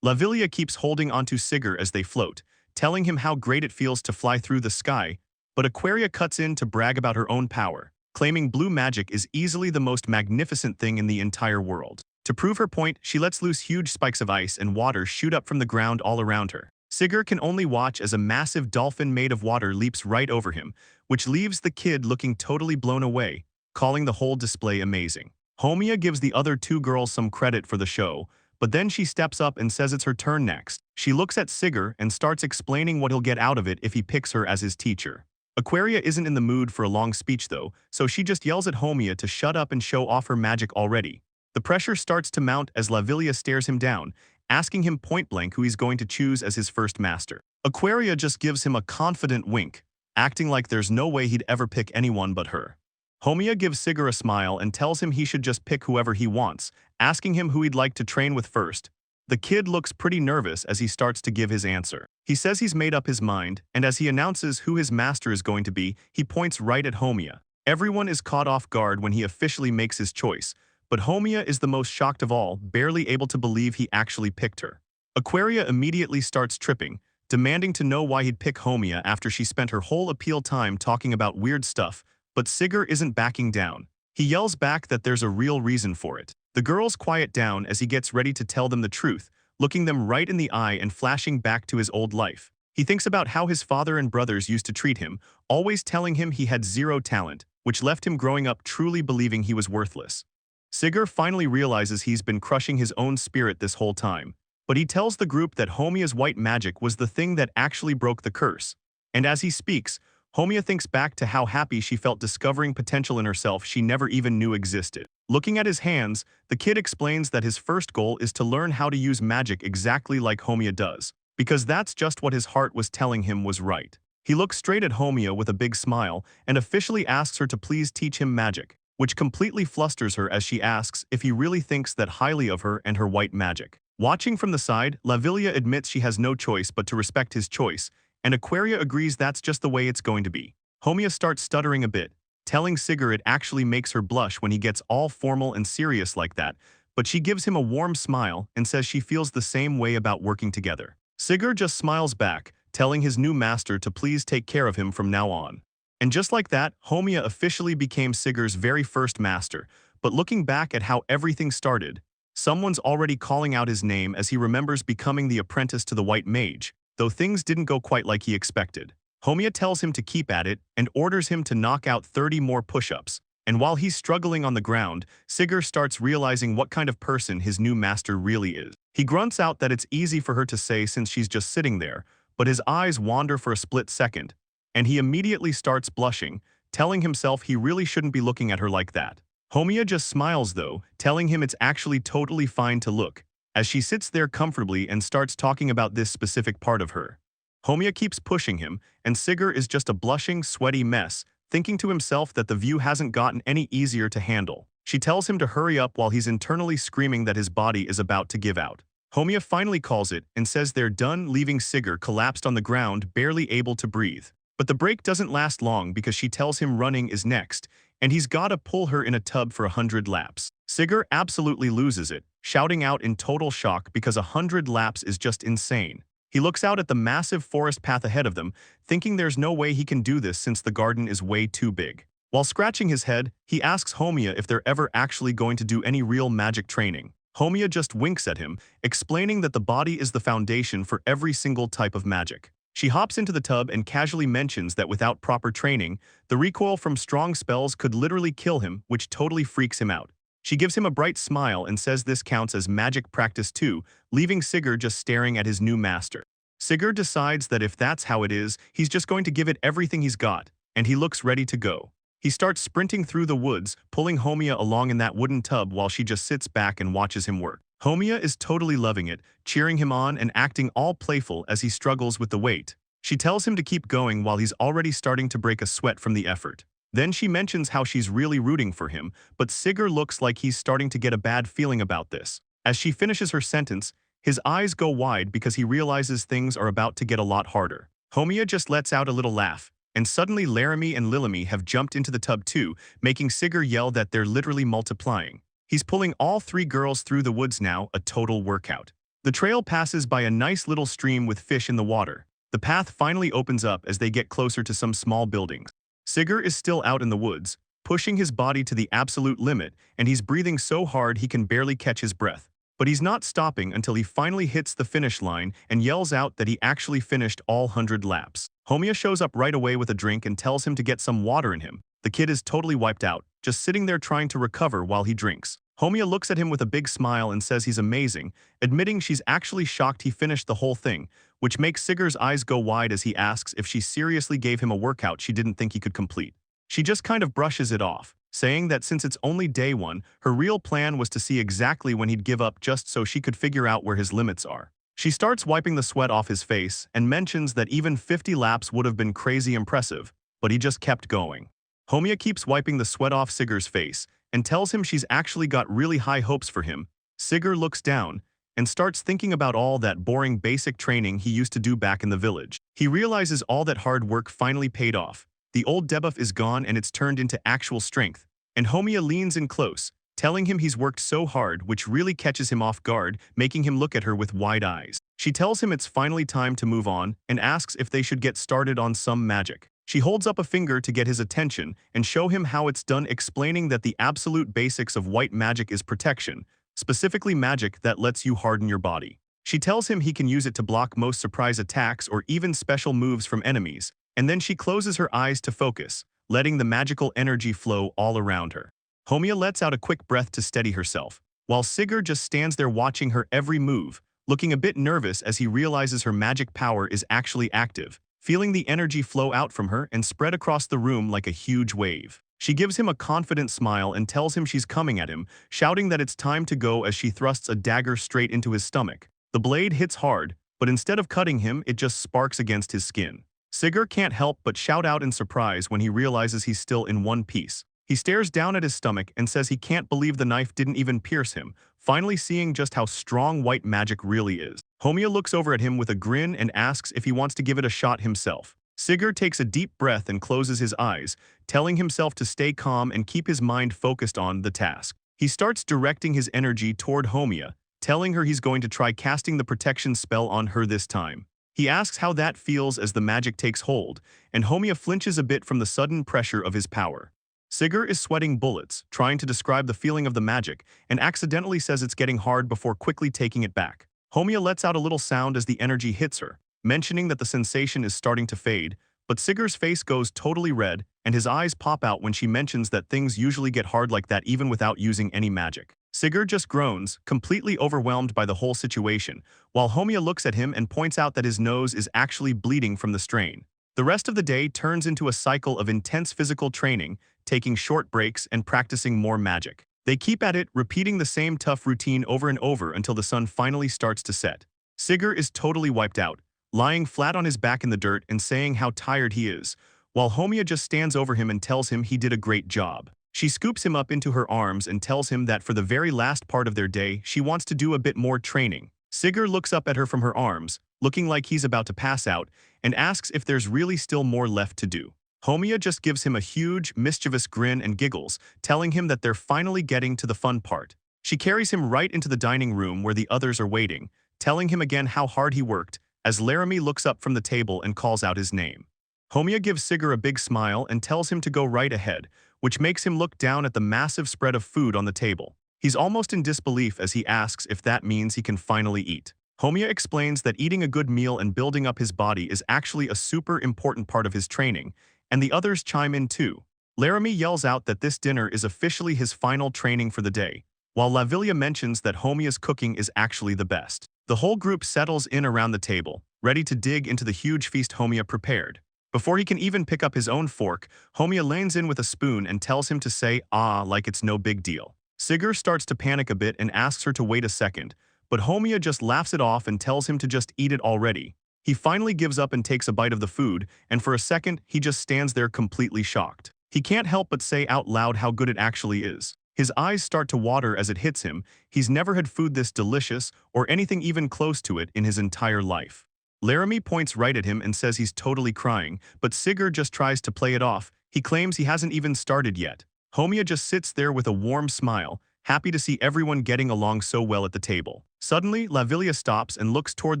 Lavilia keeps holding onto Sigurd as they float, telling him how great it feels to fly through the sky, but Aquaria cuts in to brag about her own power, claiming blue magic is easily the most magnificent thing in the entire world. To prove her point, she lets loose huge spikes of ice and water shoot up from the ground all around her. Sigurd can only watch as a massive dolphin made of water leaps right over him, which leaves the kid looking totally blown away, calling the whole display amazing. Homiya gives the other 2 girls some credit for the show, but then she steps up and says it's her turn next. She looks at Sigurd and starts explaining what he'll get out of it if he picks her as his teacher. Aquaria isn't in the mood for a long speech though, so she just yells at Homiya to shut up and show off her magic already. The pressure starts to mount as Lavilia stares him down, asking him point-blank who he's going to choose as his first master. Aquaria just gives him a confident wink, acting like there's no way he'd ever pick anyone but her. Homiya gives Sigurd a smile and tells him he should just pick whoever he wants, asking him who he'd like to train with first. The kid looks pretty nervous as he starts to give his answer. He says he's made up his mind, and as he announces who his master is going to be, he points right at Homiya. Everyone is caught off guard when he officially makes his choice, but Homiya is the most shocked of all, barely able to believe he actually picked her. Aquaria immediately starts tripping, demanding to know why he'd pick Homiya after she spent her whole appeal time talking about weird stuff, but Sigurd isn't backing down. He yells back that there's a real reason for it. The girls quiet down as he gets ready to tell them the truth, looking them right in the eye and flashing back to his old life. He thinks about how his father and brothers used to treat him, always telling him he had zero talent, which left him growing up truly believing he was worthless. Sigurd finally realizes he's been crushing his own spirit this whole time, but he tells the group that Homiya's white magic was the thing that actually broke the curse. And as he speaks, Homiya thinks back to how happy she felt discovering potential in herself she never even knew existed. Looking at his hands, the kid explains that his first goal is to learn how to use magic exactly like Homiya does, because that's just what his heart was telling him was right. He looks straight at Homiya with a big smile and officially asks her to please teach him magic, which completely flusters her as she asks if he really thinks that highly of her and her white magic. Watching from the side, Lavilia admits she has no choice but to respect his choice, and Aquaria agrees that's just the way it's going to be. Homiya starts stuttering a bit, telling Sigurd it actually makes her blush when he gets all formal and serious like that, but she gives him a warm smile and says she feels the same way about working together. Sigurd just smiles back, telling his new master to please take care of him from now on. And just like that, Homiya officially became Sigurd's very first master, but looking back at how everything started, someone's already calling out his name as he remembers becoming the apprentice to the White Mage, though things didn't go quite like he expected. Homiya tells him to keep at it and orders him to knock out 30 more push-ups, and while he's struggling on the ground, Sigurd starts realizing what kind of person his new master really is. He grunts out that it's easy for her to say since she's just sitting there, but his eyes wander for a split second, and he immediately starts blushing, telling himself he really shouldn't be looking at her like that. Homiya just smiles though, telling him it's actually totally fine to look, as she sits there comfortably and starts talking about this specific part of her. Homiya keeps pushing him, and Sigurd is just a blushing, sweaty mess, thinking to himself that the view hasn't gotten any easier to handle. She tells him to hurry up while he's internally screaming that his body is about to give out. Homiya finally calls it and says they're done, leaving Sigurd collapsed on the ground, barely able to breathe. But the break doesn't last long because she tells him running is next, and he's gotta pull her in a tub for 100 laps. Sigurd absolutely loses it, shouting out in total shock because 100 laps is just insane. He looks out at the massive forest path ahead of them, thinking there's no way he can do this since the garden is way too big. While scratching his head, he asks Homiya if they're ever actually going to do any real magic training. Homiya just winks at him, explaining that the body is the foundation for every single type of magic. She hops into the tub and casually mentions that without proper training, the recoil from strong spells could literally kill him, which totally freaks him out. She gives him a bright smile and says this counts as magic practice too, leaving Sigurd just staring at his new master. Sigurd decides that if that's how it is, he's just going to give it everything he's got, and he looks ready to go. He starts sprinting through the woods, pulling Homiya along in that wooden tub while she just sits back and watches him work. Homiya is totally loving it, cheering him on and acting all playful as he struggles with the weight. She tells him to keep going while he's already starting to break a sweat from the effort. Then she mentions how she's really rooting for him, but Sigurd looks like he's starting to get a bad feeling about this. As she finishes her sentence, his eyes go wide because he realizes things are about to get a lot harder. Homiya just lets out a little laugh, and suddenly Laramie and Lilimi have jumped into the tub too, making Sigurd yell that they're literally multiplying. He's pulling all three girls through the woods now, a total workout. The trail passes by a nice little stream with fish in the water. The path finally opens up as they get closer to some small buildings. Sigurd is still out in the woods, pushing his body to the absolute limit, and he's breathing so hard he can barely catch his breath. But he's not stopping until he finally hits the finish line and yells out that he actually finished all 100 laps. Homiya shows up right away with a drink and tells him to get some water in him. The kid is totally wiped out, just sitting there trying to recover while he drinks. Homiya looks at him with a big smile and says he's amazing, admitting she's actually shocked he finished the whole thing, which makes Sigurd's eyes go wide as he asks if she seriously gave him a workout she didn't think he could complete. She just kind of brushes it off, saying that since it's only day one, her real plan was to see exactly when he'd give up just so she could figure out where his limits are. She starts wiping the sweat off his face and mentions that even 50 laps would have been crazy impressive, but he just kept going. Homiya keeps wiping the sweat off Sigurd's face and tells him she's actually got really high hopes for him. Sigurd looks down and starts thinking about all that boring basic training he used to do back in the village. He realizes all that hard work finally paid off. The old debuff is gone and it's turned into actual strength. And Homiya leans in close, telling him he's worked so hard, which really catches him off guard, making him look at her with wide eyes. She tells him it's finally time to move on and asks if they should get started on some magic. She holds up a finger to get his attention and show him how it's done, explaining that the absolute basics of white magic is protection, specifically magic that lets you harden your body. She tells him he can use it to block most surprise attacks or even special moves from enemies, and then she closes her eyes to focus, letting the magical energy flow all around her. Homiya lets out a quick breath to steady herself, while Sigurd just stands there watching her every move, looking a bit nervous as he realizes her magic power is actually active, feeling the energy flow out from her and spread across the room like a huge wave. She gives him a confident smile and tells him she's coming at him, shouting that it's time to go as she thrusts a dagger straight into his stomach. The blade hits hard, but instead of cutting him, it just sparks against his skin. Sigurd can't help but shout out in surprise when he realizes he's still in one piece. He stares down at his stomach and says he can't believe the knife didn't even pierce him, finally seeing just how strong white magic really is. Homiya looks over at him with a grin and asks if he wants to give it a shot himself. Sigurd takes a deep breath and closes his eyes, telling himself to stay calm and keep his mind focused on the task. He starts directing his energy toward Homiya, telling her he's going to try casting the protection spell on her this time. He asks how that feels as the magic takes hold, and Homiya flinches a bit from the sudden pressure of his power. Sigurd is sweating bullets, trying to describe the feeling of the magic, and accidentally says it's getting hard before quickly taking it back. Homiya lets out a little sound as the energy hits her, mentioning that the sensation is starting to fade, but Sigurd's face goes totally red, and his eyes pop out when she mentions that things usually get hard like that even without using any magic. Sigurd just groans, completely overwhelmed by the whole situation, while Homiya looks at him and points out that his nose is actually bleeding from the strain. The rest of the day turns into a cycle of intense physical training, taking short breaks and practicing more magic. They keep at it, repeating the same tough routine over and over until the sun finally starts to set. Sigurd is totally wiped out, lying flat on his back in the dirt and saying how tired he is, while Homiya just stands over him and tells him he did a great job. She scoops him up into her arms and tells him that for the very last part of their day, she wants to do a bit more training, Sigurd looks up at her from her arms, looking like he's about to pass out, and asks if there's really still more left to do. Homia just gives him a huge, mischievous grin and giggles, telling him that they're finally getting to the fun part. She carries him right into the dining room where the others are waiting, telling him again how hard he worked, as Laramie looks up from the table and calls out his name. Homia gives Sigurd a big smile and tells him to go right ahead, which makes him look down at the massive spread of food on the table. He's almost in disbelief as he asks if that means he can finally eat. Homia explains that eating a good meal and building up his body is actually a super important part of his training, and the others chime in too. Laramie yells out that this dinner is officially his final training for the day, while Lavilia mentions that Homia's cooking is actually the best. The whole group settles in around the table, ready to dig into the huge feast Homia prepared. Before he can even pick up his own fork, Homia leans in with a spoon and tells him to say "ah" like it's no big deal. Sigurd starts to panic a bit and asks her to wait a second, but Homia just laughs it off and tells him to just eat it already. He finally gives up and takes a bite of the food, and for a second, he just stands there completely shocked. He can't help but say out loud how good it actually is. His eyes start to water as it hits him. He's never had food this delicious or anything even close to it in his entire life. Laramie points right at him and says he's totally crying, but Sigurd just tries to play it off. He claims he hasn't even started yet. Homia just sits there with a warm smile, happy to see everyone getting along so well at the table. Suddenly, Lavilia stops and looks toward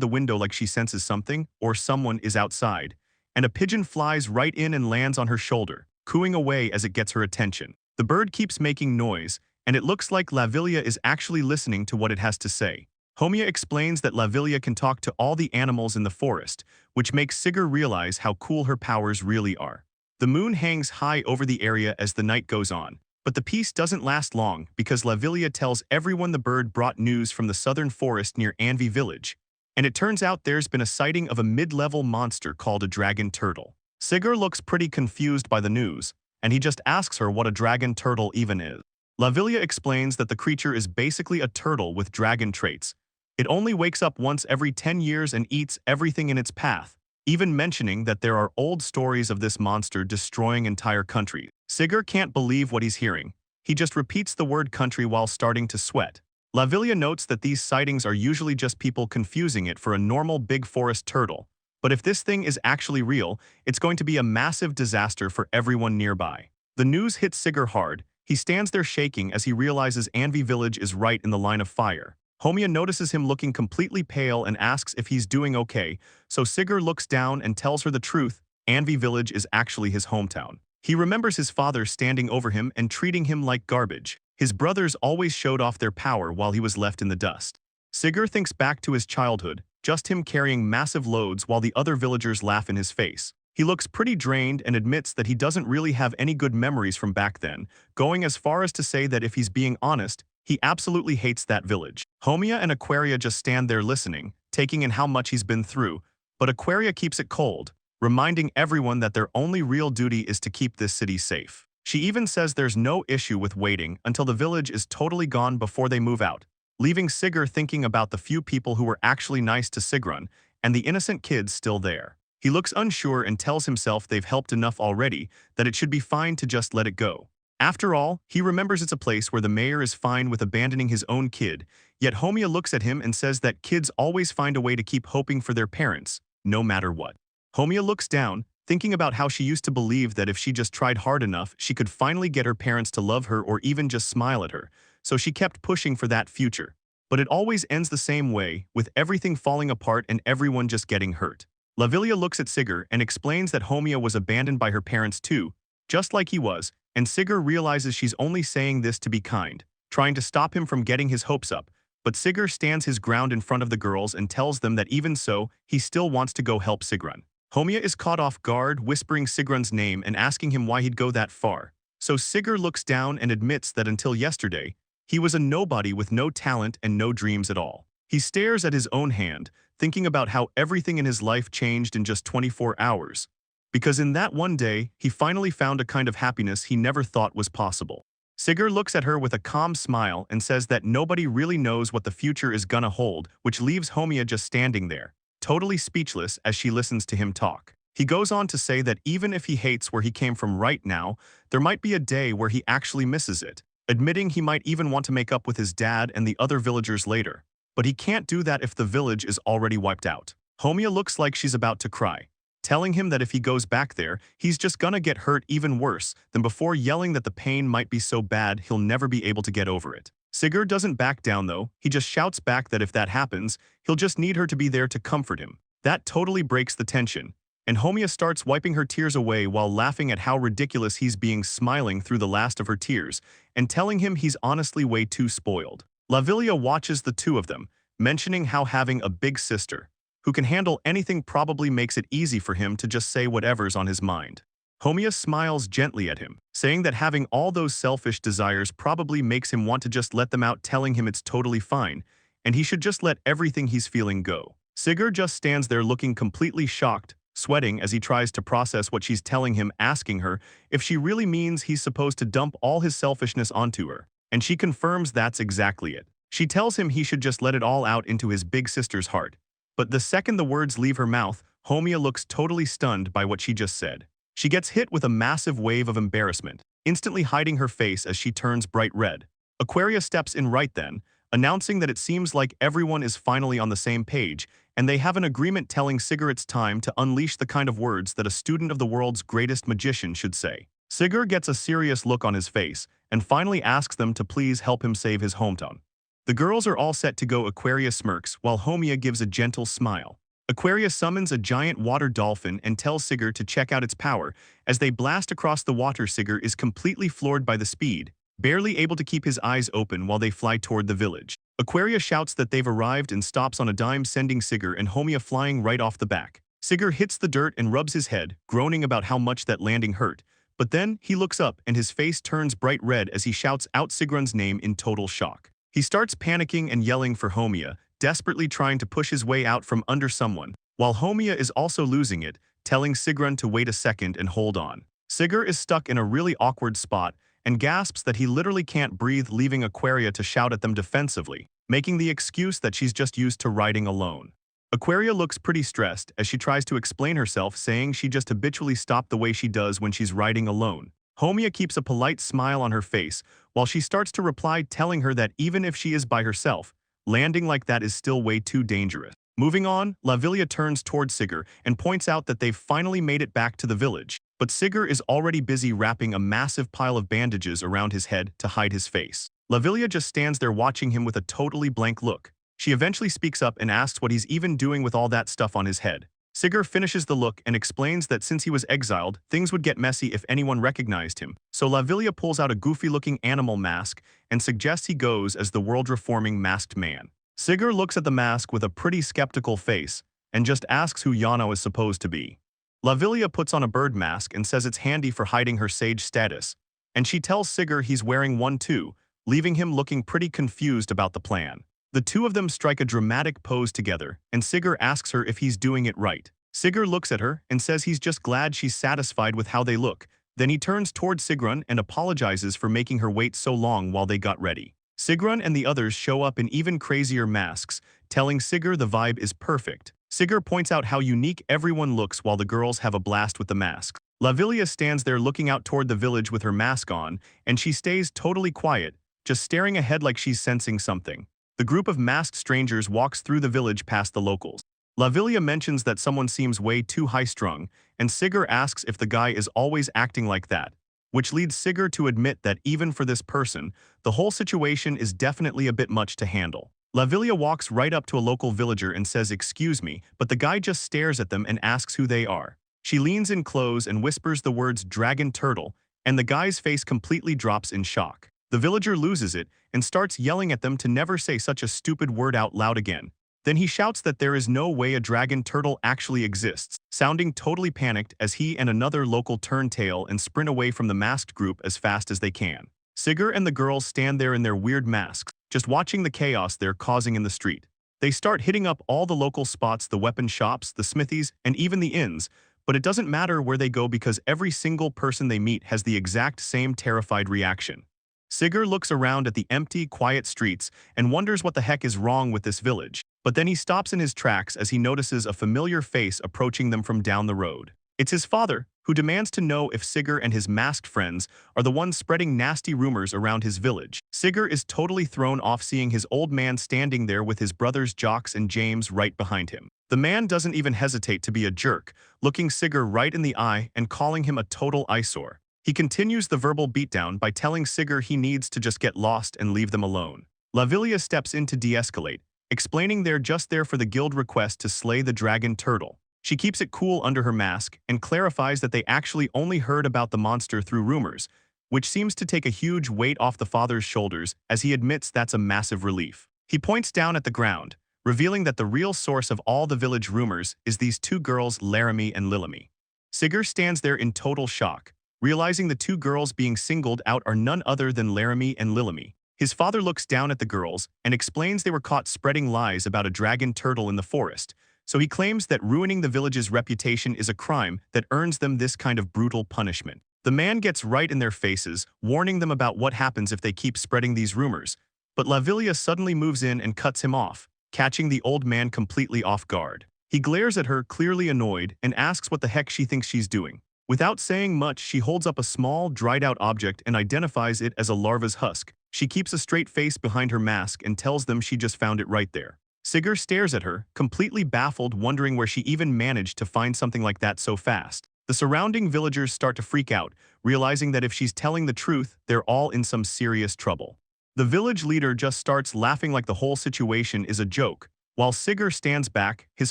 the window like she senses something or someone is outside, and a pigeon flies right in and lands on her shoulder, cooing away as it gets her attention. The bird keeps making noise, and it looks like Lavilia is actually listening to what it has to say. Homia explains that Lavilia can talk to all the animals in the forest, which makes Sigurd realize how cool her powers really are. The moon hangs high over the area as the night goes on, but the peace doesn't last long because Lavilia tells everyone the bird brought news from the southern forest near Anvi village, and it turns out there's been a sighting of a mid-level monster called a dragon turtle. Sigurd looks pretty confused by the news, and he just asks her what a dragon turtle even is. Lavilia explains that the creature is basically a turtle with dragon traits. It only wakes up once every 10 years and eats everything in its path, even mentioning that there are old stories of this monster destroying entire countries. Sigurd can't believe what he's hearing. He just repeats the word country while starting to sweat. Lavilia notes that these sightings are usually just people confusing it for a normal big forest turtle, but if this thing is actually real, it's going to be a massive disaster for everyone nearby. The news hits Sigurd hard. He stands there shaking as he realizes Anvi village is right in the line of fire. Homia notices him looking completely pale and asks if he's doing okay, so Sigurd looks down and tells her the truth. Anvi village is actually his hometown. He remembers his father standing over him and treating him like garbage. His brothers always showed off their power while he was left in the dust. Sigurd thinks back to his childhood, just him carrying massive loads while the other villagers laugh in his face. He looks pretty drained and admits that he doesn't really have any good memories from back then, going as far as to say that if he's being honest, he absolutely hates that village. Homia and Aquaria just stand there listening, taking in how much he's been through, but Aquaria keeps it cold, reminding everyone that their only real duty is to keep this city safe. She even says there's no issue with waiting until the village is totally gone before they move out, leaving Sigurd thinking about the few people who were actually nice to Sigrun and the innocent kids still there. He looks unsure and tells himself they've helped enough already that it should be fine to just let it go. After all, he remembers it's a place where the mayor is fine with abandoning his own kid, yet Homia looks at him and says that kids always find a way to keep hoping for their parents, no matter what. Homia looks down, thinking about how she used to believe that if she just tried hard enough, she could finally get her parents to love her or even just smile at her, so she kept pushing for that future. But it always ends the same way, with everything falling apart and everyone just getting hurt. Lavilia looks at Sigurd and explains that Homia was abandoned by her parents too, just like he was, and Sigurd realizes she's only saying this to be kind, trying to stop him from getting his hopes up, but Sigurd stands his ground in front of the girls and tells them that even so, he still wants to go help Sigrun. Homia is caught off guard, whispering Sigrun's name and asking him why he'd go that far, so Sigurd looks down and admits that until yesterday, he was a nobody with no talent and no dreams at all. He stares at his own hand, thinking about how everything in his life changed in just 24 hours. Because in that one day, he finally found a kind of happiness he never thought was possible. Sigurd looks at her with a calm smile and says that nobody really knows what the future is gonna hold, which leaves Homia just standing there, totally speechless as she listens to him talk. He goes on to say that even if he hates where he came from right now, there might be a day where he actually misses it, admitting he might even want to make up with his dad and the other villagers later. but he can't do that if the village is already wiped out. Homia looks like she's about to cry, telling him that if he goes back there, he's just gonna get hurt even worse than before, yelling that the pain might be so bad he'll never be able to get over it. Sigurd doesn't back down though, he just shouts back that if that happens, he'll just need her to be there to comfort him. That totally breaks the tension, and Homia starts wiping her tears away while laughing at how ridiculous he's being, smiling through the last of her tears, and telling him he's honestly way too spoiled. Lavilia watches the two of them, mentioning how having a big sister who can handle anything probably makes it easy for him to just say whatever's on his mind. Homia smiles gently at him, saying that having all those selfish desires probably makes him want to just let them out, telling him it's totally fine, and he should just let everything he's feeling go. Sigurd just stands there looking completely shocked, sweating as he tries to process what she's telling him, asking her if she really means he's supposed to dump all his selfishness onto her, and she confirms that's exactly it. She tells him he should just let it all out into his big sister's heart. But the second the words leave her mouth, Homia looks totally stunned by what she just said. She gets hit with a massive wave of embarrassment, instantly hiding her face as she turns bright red. Aquaria steps in right then, announcing that it seems like everyone is finally on the same page, and they have an agreement, telling Sigurd it's time to unleash the kind of words that a student of the world's greatest magician should say. Sigurd gets a serious look on his face, and finally asks them to please help him save his hometown. The girls are all set to go. Aquaria smirks, while Homia gives a gentle smile. Aquaria summons a giant water dolphin and tells Sigurd to check out its power. As they blast across the water, Sigurd is completely floored by the speed, barely able to keep his eyes open while they fly toward the village. Aquaria shouts that they've arrived and stops on a dime, sending Sigurd and Homia flying right off the back. Sigurd hits the dirt and rubs his head, groaning about how much that landing hurt. But then he looks up and his face turns bright red as he shouts out Sigrun's name in total shock. He starts panicking and yelling for Homia, desperately trying to push his way out from under someone, while Homia is also losing it, telling Sigrun to wait a second and hold on. Sigurd is stuck in a really awkward spot and gasps that he literally can't breathe, leaving Aquaria to shout at them defensively, making the excuse that she's just used to riding alone. Aquaria looks pretty stressed as she tries to explain herself, saying she just habitually stopped the way she does when she's riding alone. Homia keeps a polite smile on her face while she starts to reply, telling her that even if she is by herself, landing like that is still way too dangerous. Moving on, Lavilia turns towards Sigurd and points out that they've finally made it back to the village, but Sigurd is already busy wrapping a massive pile of bandages around his head to hide his face. Lavilia just stands there watching him with a totally blank look. She eventually speaks up and asks what he's even doing with all that stuff on his head. Sigurd finishes the look and explains that since he was exiled, things would get messy if anyone recognized him. So Lavilia pulls out a goofy-looking animal mask and suggests he goes as the world-reforming masked man. Sigurd looks at the mask with a pretty skeptical face and just asks who Yano is supposed to be. Lavilia puts on a bird mask and says it's handy for hiding her sage status, and she tells Sigurd he's wearing one too, leaving him looking pretty confused about the plan. The two of them strike a dramatic pose together, and Sigurd asks her if he's doing it right. Sigurd looks at her and says he's just glad she's satisfied with how they look. Then he turns towards Sigrun and apologizes for making her wait so long while they got ready. Sigrun and the others show up in even crazier masks, telling Sigurd the vibe is perfect. Sigurd points out how unique everyone looks while the girls have a blast with the masks. Lavilia stands there looking out toward the village with her mask on, and she stays totally quiet, just staring ahead like she's sensing something. The group of masked strangers walks through the village past the locals. Lavilia mentions that someone seems way too high-strung, and Sigurd asks if the guy is always acting like that, which leads Sigurd to admit that even for this person, the whole situation is definitely a bit much to handle. Lavilia walks right up to a local villager and says excuse me, but the guy just stares at them and asks who they are. She leans in close and whispers the words dragon turtle, and the guy's face completely drops in shock. The villager loses it and starts yelling at them to never say such a stupid word out loud again. Then he shouts that there is no way a dragon turtle actually exists, sounding totally panicked as he and another local turn tail and sprint away from the masked group as fast as they can. Sigurd and the girls stand there in their weird masks, just watching the chaos they're causing in the street. They start hitting up all the local spots, the weapon shops, the smithies, and even the inns, but it doesn't matter where they go because every single person they meet has the exact same terrified reaction. Sigurd looks around at the empty, quiet streets and wonders what the heck is wrong with this village, but then he stops in his tracks as he notices a familiar face approaching them from down the road. It's his father, who demands to know if Sigurd and his masked friends are the ones spreading nasty rumors around his village. Sigurd is totally thrown off seeing his old man standing there with his brothers Jocks and James right behind him. The man doesn't even hesitate to be a jerk, looking Sigurd right in the eye and calling him a total eyesore. He continues the verbal beatdown by telling Sigurd he needs to just get lost and leave them alone. Lavilia steps in to de-escalate, explaining they're just there for the guild request to slay the dragon turtle. She keeps it cool under her mask and clarifies that they actually only heard about the monster through rumors, which seems to take a huge weight off the father's shoulders as he admits that's a massive relief. He points down at the ground, revealing that the real source of all the village rumors is these two girls, Laramie and Lilamy. Sigurd stands there in total shock, realizing the two girls being singled out are none other than Laramie and Lilamy. His father looks down at the girls and explains they were caught spreading lies about a dragon turtle in the forest, so he claims that ruining the village's reputation is a crime that earns them this kind of brutal punishment. The man gets right in their faces, warning them about what happens if they keep spreading these rumors, but Lavilia suddenly moves in and cuts him off, catching the old man completely off guard. He glares at her, clearly annoyed, and asks what the heck she thinks she's doing. Without saying much, she holds up a small, dried-out object and identifies it as a larva's husk. She keeps a straight face behind her mask and tells them she just found it right there. Sigurd stares at her, completely baffled, wondering where she even managed to find something like that so fast. The surrounding villagers start to freak out, realizing that if she's telling the truth, they're all in some serious trouble. The village leader just starts laughing like the whole situation is a joke. While Sigurd stands back, his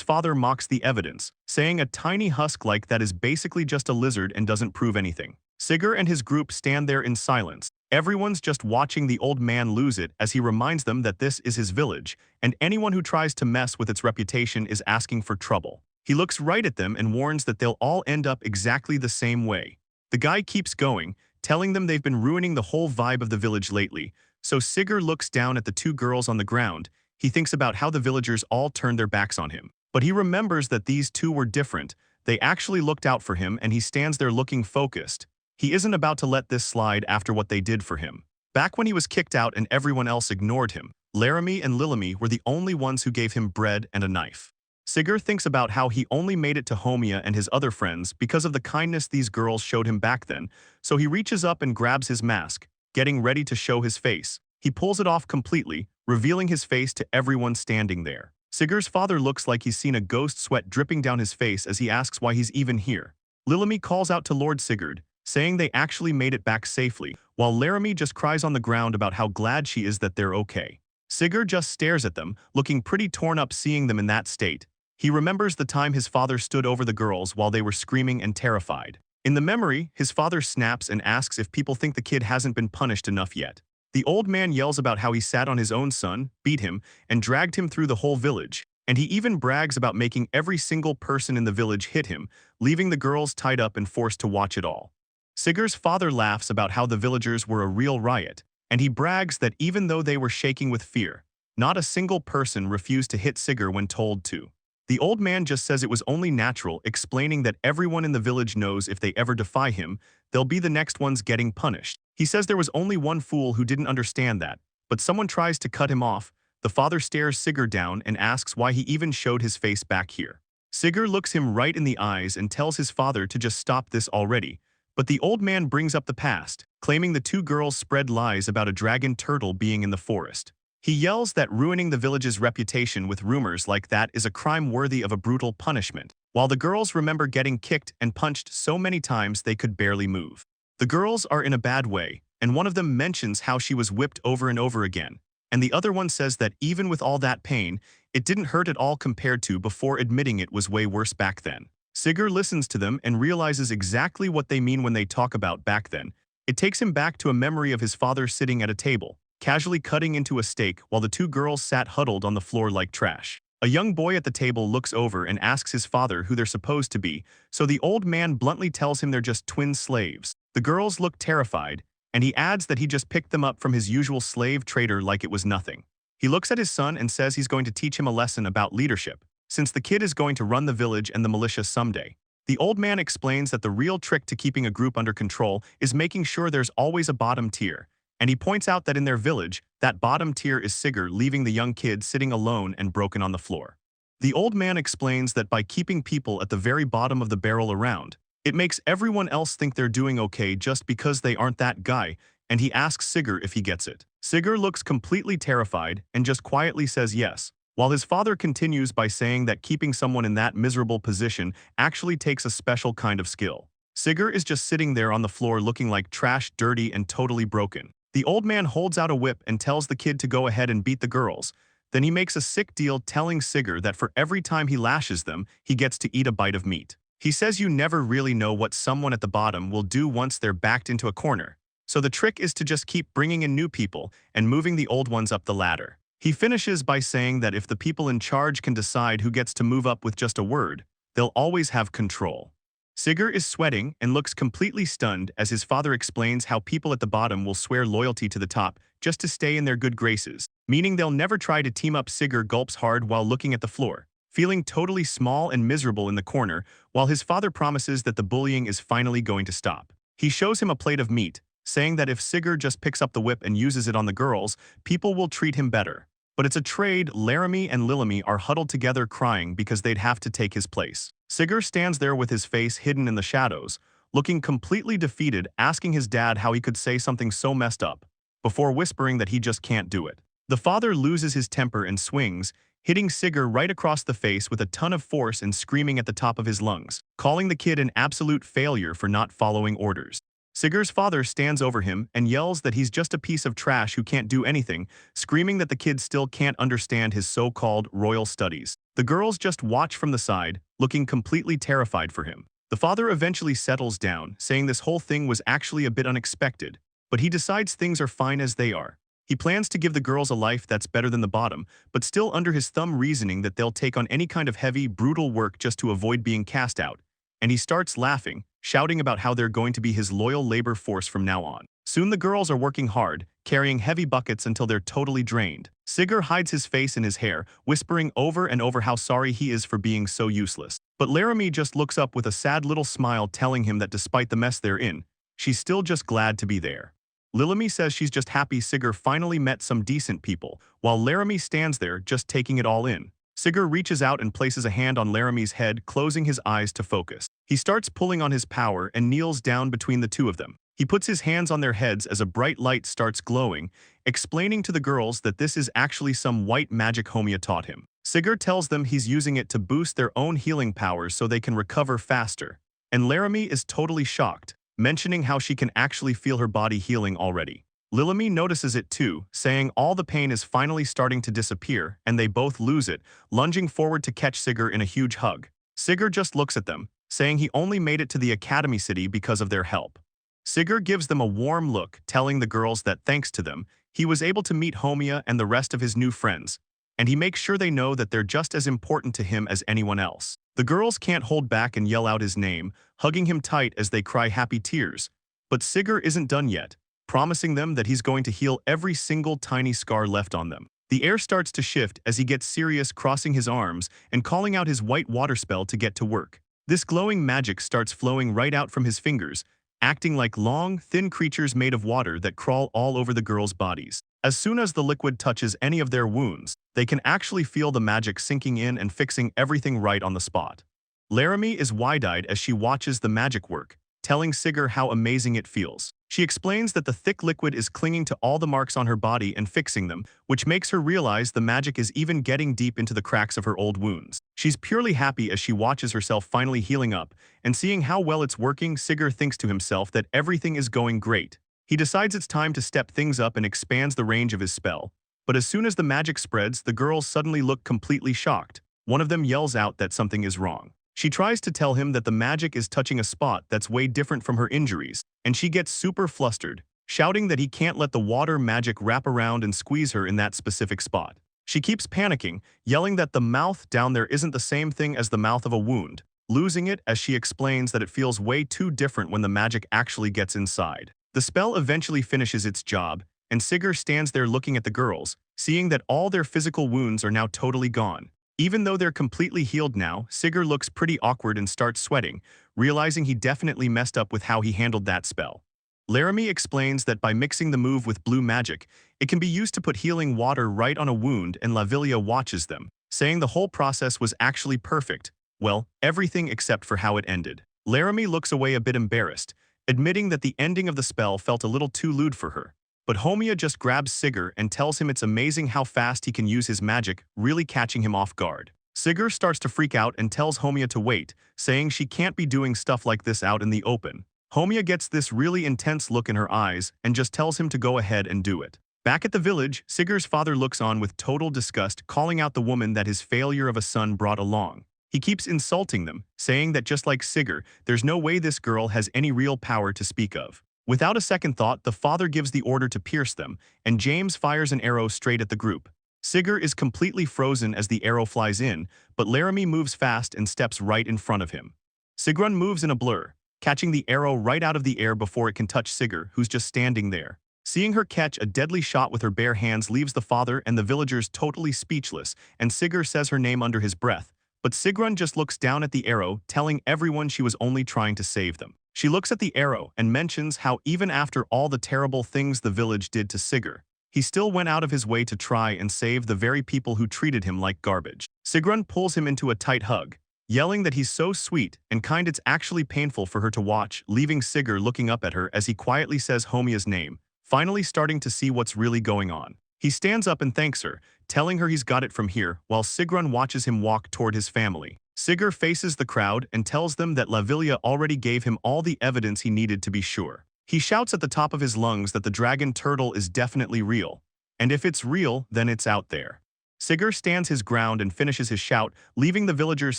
father mocks the evidence, saying a tiny husk like that is basically just a lizard and doesn't prove anything. Sigurd and his group stand there in silence. Everyone's just watching the old man lose it as he reminds them that this is his village, and anyone who tries to mess with its reputation is asking for trouble. He looks right at them and warns that they'll all end up exactly the same way. The guy keeps going, telling them they've been ruining the whole vibe of the village lately, so Sigurd looks down at the two girls on the ground. He thinks about how the villagers all turned their backs on him. But he remembers that these two were different. They actually looked out for him, and he stands there looking focused. He isn't about to let this slide after what they did for him. Back when he was kicked out and everyone else ignored him, Laramie and Lilamy were the only ones who gave him bread and a knife. Sigurd thinks about how he only made it to Homia and his other friends because of the kindness these girls showed him back then, so he reaches up and grabs his mask, getting ready to show his face. He pulls it off completely, revealing his face to everyone standing there. Sigurd's father looks like he's seen a ghost, sweat dripping down his face as he asks why he's even here. Lilamy calls out to Lord Sigurd, saying they actually made it back safely, while Laramie just cries on the ground about how glad she is that they're okay. Sigurd just stares at them, looking pretty torn up seeing them in that state. He remembers the time his father stood over the girls while they were screaming and terrified. In the memory, his father snaps and asks if people think the kid hasn't been punished enough yet. The old man yells about how he sat on his own son, beat him, and dragged him through the whole village, and he even brags about making every single person in the village hit him, leaving the girls tied up and forced to watch it all. Sigurd's father laughs about how the villagers were a real riot, and he brags that even though they were shaking with fear, not a single person refused to hit Sigurd when told to. The old man just says it was only natural, explaining that everyone in the village knows if they ever defy him, they'll be the next ones getting punished. He says there was only one fool who didn't understand that, but someone tries to cut him off. The father stares Sigurd down and asks why he even showed his face back here. Sigurd looks him right in the eyes and tells his father to just stop this already. But the old man brings up the past, claiming the two girls spread lies about a dragon turtle being in the forest. He yells that ruining the village's reputation with rumors like that is a crime worthy of a brutal punishment, while the girls remember getting kicked and punched so many times they could barely move. The girls are in a bad way, and one of them mentions how she was whipped over and over again, and the other one says that even with all that pain, it didn't hurt at all compared to before, admitting it was way worse back then. Sigurd listens to them and realizes exactly what they mean when they talk about back then. It takes him back to a memory of his father sitting at a table, casually cutting into a steak while the two girls sat huddled on the floor like trash. A young boy at the table looks over and asks his father who they're supposed to be, so the old man bluntly tells him they're just twin slaves. The girls look terrified, and he adds that he just picked them up from his usual slave trader like it was nothing. He looks at his son and says he's going to teach him a lesson about leadership, since the kid is going to run the village and the militia someday. The old man explains that the real trick to keeping a group under control is making sure there's always a bottom tier, and he points out that in their village, that bottom tier is Sigurd, leaving the young kid sitting alone and broken on the floor. The old man explains that by keeping people at the very bottom of the barrel around, it makes everyone else think they're doing okay just because they aren't that guy, and he asks Sigurd if he gets it. Sigurd looks completely terrified and just quietly says yes, while his father continues by saying that keeping someone in that miserable position actually takes a special kind of skill. Sigurd is just sitting there on the floor looking like trash, dirty, and totally broken. The old man holds out a whip and tells the kid to go ahead and beat the girls. Then he makes a sick deal telling Sigurd that for every time he lashes them, he gets to eat a bite of meat. He says you never really know what someone at the bottom will do once they're backed into a corner. So the trick is to just keep bringing in new people and moving the old ones up the ladder. He finishes by saying that if the people in charge can decide who gets to move up with just a word, they'll always have control. Sigurd is sweating and looks completely stunned as his father explains how people at the bottom will swear loyalty to the top just to stay in their good graces, meaning they'll never try to team up. Sigurd gulps hard while looking at the floor, feeling totally small and miserable in the corner, while his father promises that the bullying is finally going to stop. He shows him a plate of meat, saying that if Sigurd just picks up the whip and uses it on the girls, people will treat him better. But it's a trade. Laramie and Lilamy are huddled together crying because they'd have to take his place. Sigurd stands there with his face hidden in the shadows, looking completely defeated, asking his dad how he could say something so messed up, before whispering that he just can't do it. The father loses his temper and swings, hitting Sigurd right across the face with a ton of force and screaming at the top of his lungs, calling the kid an absolute failure for not following orders. Sigurd's father stands over him and yells that he's just a piece of trash who can't do anything, screaming that the kid still can't understand his so-called royal studies. The girls just watch from the side, looking completely terrified for him. The father eventually settles down, saying this whole thing was actually a bit unexpected, but he decides things are fine as they are. He plans to give the girls a life that's better than the bottom, but still under his thumb, reasoning that they'll take on any kind of heavy, brutal work just to avoid being cast out. And he starts laughing, shouting about how they're going to be his loyal labor force from now on. Soon the girls are working hard, carrying heavy buckets until they're totally drained. Sigurd hides his face in his hair, whispering over and over how sorry he is for being so useless. But Laramie just looks up with a sad little smile, telling him that despite the mess they're in, she's still just glad to be there. Lilamy says she's just happy Sigurd finally met some decent people, while Laramie stands there just taking it all in. Sigurd reaches out and places a hand on Laramie's head, closing his eyes to focus. He starts pulling on his power and kneels down between the two of them. He puts his hands on their heads as a bright light starts glowing, explaining to the girls that this is actually some white magic Homia taught him. Sigurd tells them he's using it to boost their own healing powers so they can recover faster. And Laramie is totally shocked, mentioning how she can actually feel her body healing already. Lilamy notices it too, saying all the pain is finally starting to disappear, and they both lose it, lunging forward to catch Sigurd in a huge hug. Sigurd just looks at them, saying he only made it to the Academy City because of their help. Sigurd gives them a warm look, telling the girls that thanks to them, he was able to meet Homia and the rest of his new friends, and he makes sure they know that they're just as important to him as anyone else. The girls can't hold back and yell out his name, hugging him tight as they cry happy tears. But Sigurd isn't done yet, promising them that he's going to heal every single tiny scar left on them. The air starts to shift as he gets serious, crossing his arms and calling out his white water spell to get to work. This glowing magic starts flowing right out from his fingers, acting like long, thin creatures made of water that crawl all over the girls' bodies. As soon as the liquid touches any of their wounds, they can actually feel the magic sinking in and fixing everything right on the spot. Laramie is wide-eyed as she watches the magic work, telling Sigurd how amazing it feels. She explains that the thick liquid is clinging to all the marks on her body and fixing them, which makes her realize the magic is even getting deep into the cracks of her old wounds. She's purely happy as she watches herself finally healing up, and seeing how well it's working, Sigurd thinks to himself that everything is going great. He decides it's time to step things up and expands the range of his spell. But as soon as the magic spreads, the girls suddenly look completely shocked. One of them yells out that something is wrong. She tries to tell him that the magic is touching a spot that's way different from her injuries, and she gets super flustered, shouting that he can't let the water magic wrap around and squeeze her in that specific spot. She keeps panicking, yelling that the mouth down there isn't the same thing as the mouth of a wound, losing it as she explains that it feels way too different when the magic actually gets inside. The spell eventually finishes its job, and Sigurd stands there looking at the girls, seeing that all their physical wounds are now totally gone. Even though they're completely healed now, Sigurd looks pretty awkward and starts sweating, realizing he definitely messed up with how he handled that spell. Laramie explains that by mixing the move with blue magic, it can be used to put healing water right on a wound, and Lavilia watches them, saying the whole process was actually perfect. Well, everything except for how it ended. Laramie looks away a bit embarrassed, admitting that the ending of the spell felt a little too lewd for her. But Homia just grabs Sigurd and tells him it's amazing how fast he can use his magic, really catching him off guard. Sigurd starts to freak out and tells Homia to wait, saying she can't be doing stuff like this out in the open. Homia gets this really intense look in her eyes and just tells him to go ahead and do it. Back at the village, Sigurd's father looks on with total disgust, calling out the woman that his failure of a son brought along. He keeps insulting them, saying that just like Sigurd, there's no way this girl has any real power to speak of. Without a second thought, the father gives the order to pierce them, and James fires an arrow straight at the group. Sigurd is completely frozen as the arrow flies in, but Laramie moves fast and steps right in front of him. Sigrun moves in a blur, catching the arrow right out of the air before it can touch Sigurd, who's just standing there. Seeing her catch a deadly shot with her bare hands leaves the father and the villagers totally speechless, and Sigurd says her name under his breath, but Sigrun just looks down at the arrow, telling everyone she was only trying to save them. She looks at the arrow and mentions how even after all the terrible things the village did to Sigurd, he still went out of his way to try and save the very people who treated him like garbage. Sigrun pulls him into a tight hug, yelling that he's so sweet and kind it's actually painful for her to watch, leaving Sigurd looking up at her as he quietly says Homia's name, finally starting to see what's really going on. He stands up and thanks her, telling her he's got it from here, while Sigrun watches him walk toward his family. Sigurd faces the crowd and tells them that Lavilia already gave him all the evidence he needed to be sure. He shouts at the top of his lungs that the dragon turtle is definitely real, and if it's real, then it's out there. Sigurd stands his ground and finishes his shout, leaving the villagers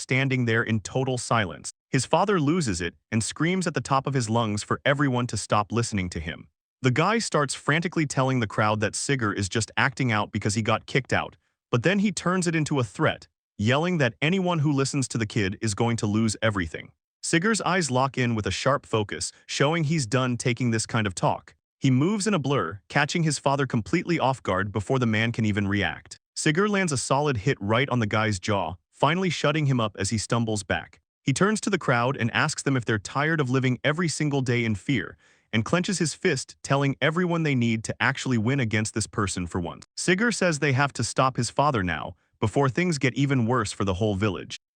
standing there in total silence. His father loses it and screams at the top of his lungs for everyone to stop listening to him. The guy starts frantically telling the crowd that Sigurd is just acting out because he got kicked out, but then he turns it into a threat, yelling that anyone who listens to the kid is going to lose everything. Sigurd's eyes lock in with a sharp focus, showing he's done taking this kind of talk. He moves in a blur, catching his father completely off guard before the man can even react. Sigurd lands a solid hit right on the guy's jaw, finally shutting him up as he stumbles back. He turns to the crowd and asks them if they're tired of living every single day in fear, and clenches his fist, telling everyone they need to actually win against this person for once. Sigurd says they have to stop his father now, before things get even worse for the whole village.